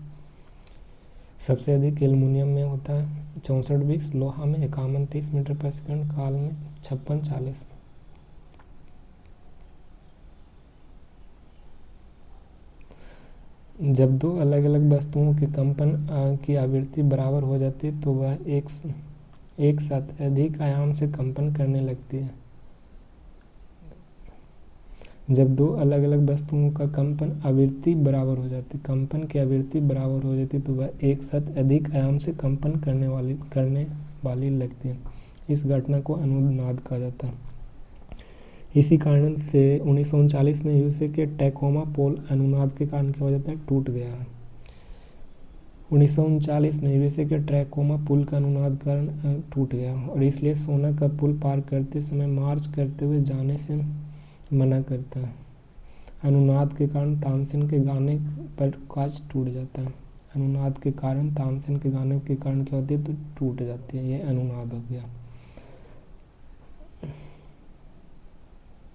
सबसे अधिक एल्युमिनियम में होता है 6420, लोहा में 5130 मीटर पर सेकंड, काल में 5640। जब दो अलग अलग वस्तुओं के कंपन की आवृत्ति बराबर हो जाती है तो वह एक साथ अधिक आयाम से कंपन करने लगती है। जब दो अलग अलग वस्तुओं का कंपन आवृत्ति बराबर हो जाती, कंपन की आवृत्ति बराबर हो जाती तो वह एक साथ अधिक आयाम से कंपन करने वाली लगती है। इस घटना को अनुनाद कहा जाता है। इसी कारण से 1939 में यूएसए के टैकोमा पोल अनुनाद के कारण क्या हो जाता है, टूट गया है। 1939 में यूएसए के टैकोमा पुल का अनुनाद कारण टूट गया और इसलिए सोना का पुल पार करते समय मार्च करते हुए जाने से मना करता है। अनुनाद के कारण तानसेन के गाने पर कांच टूट जाता है। अनुनाद के कारण तानसेन के गाने के कारण क्या होती है, तो टूट जाती है। ये अनुनाद हो गया।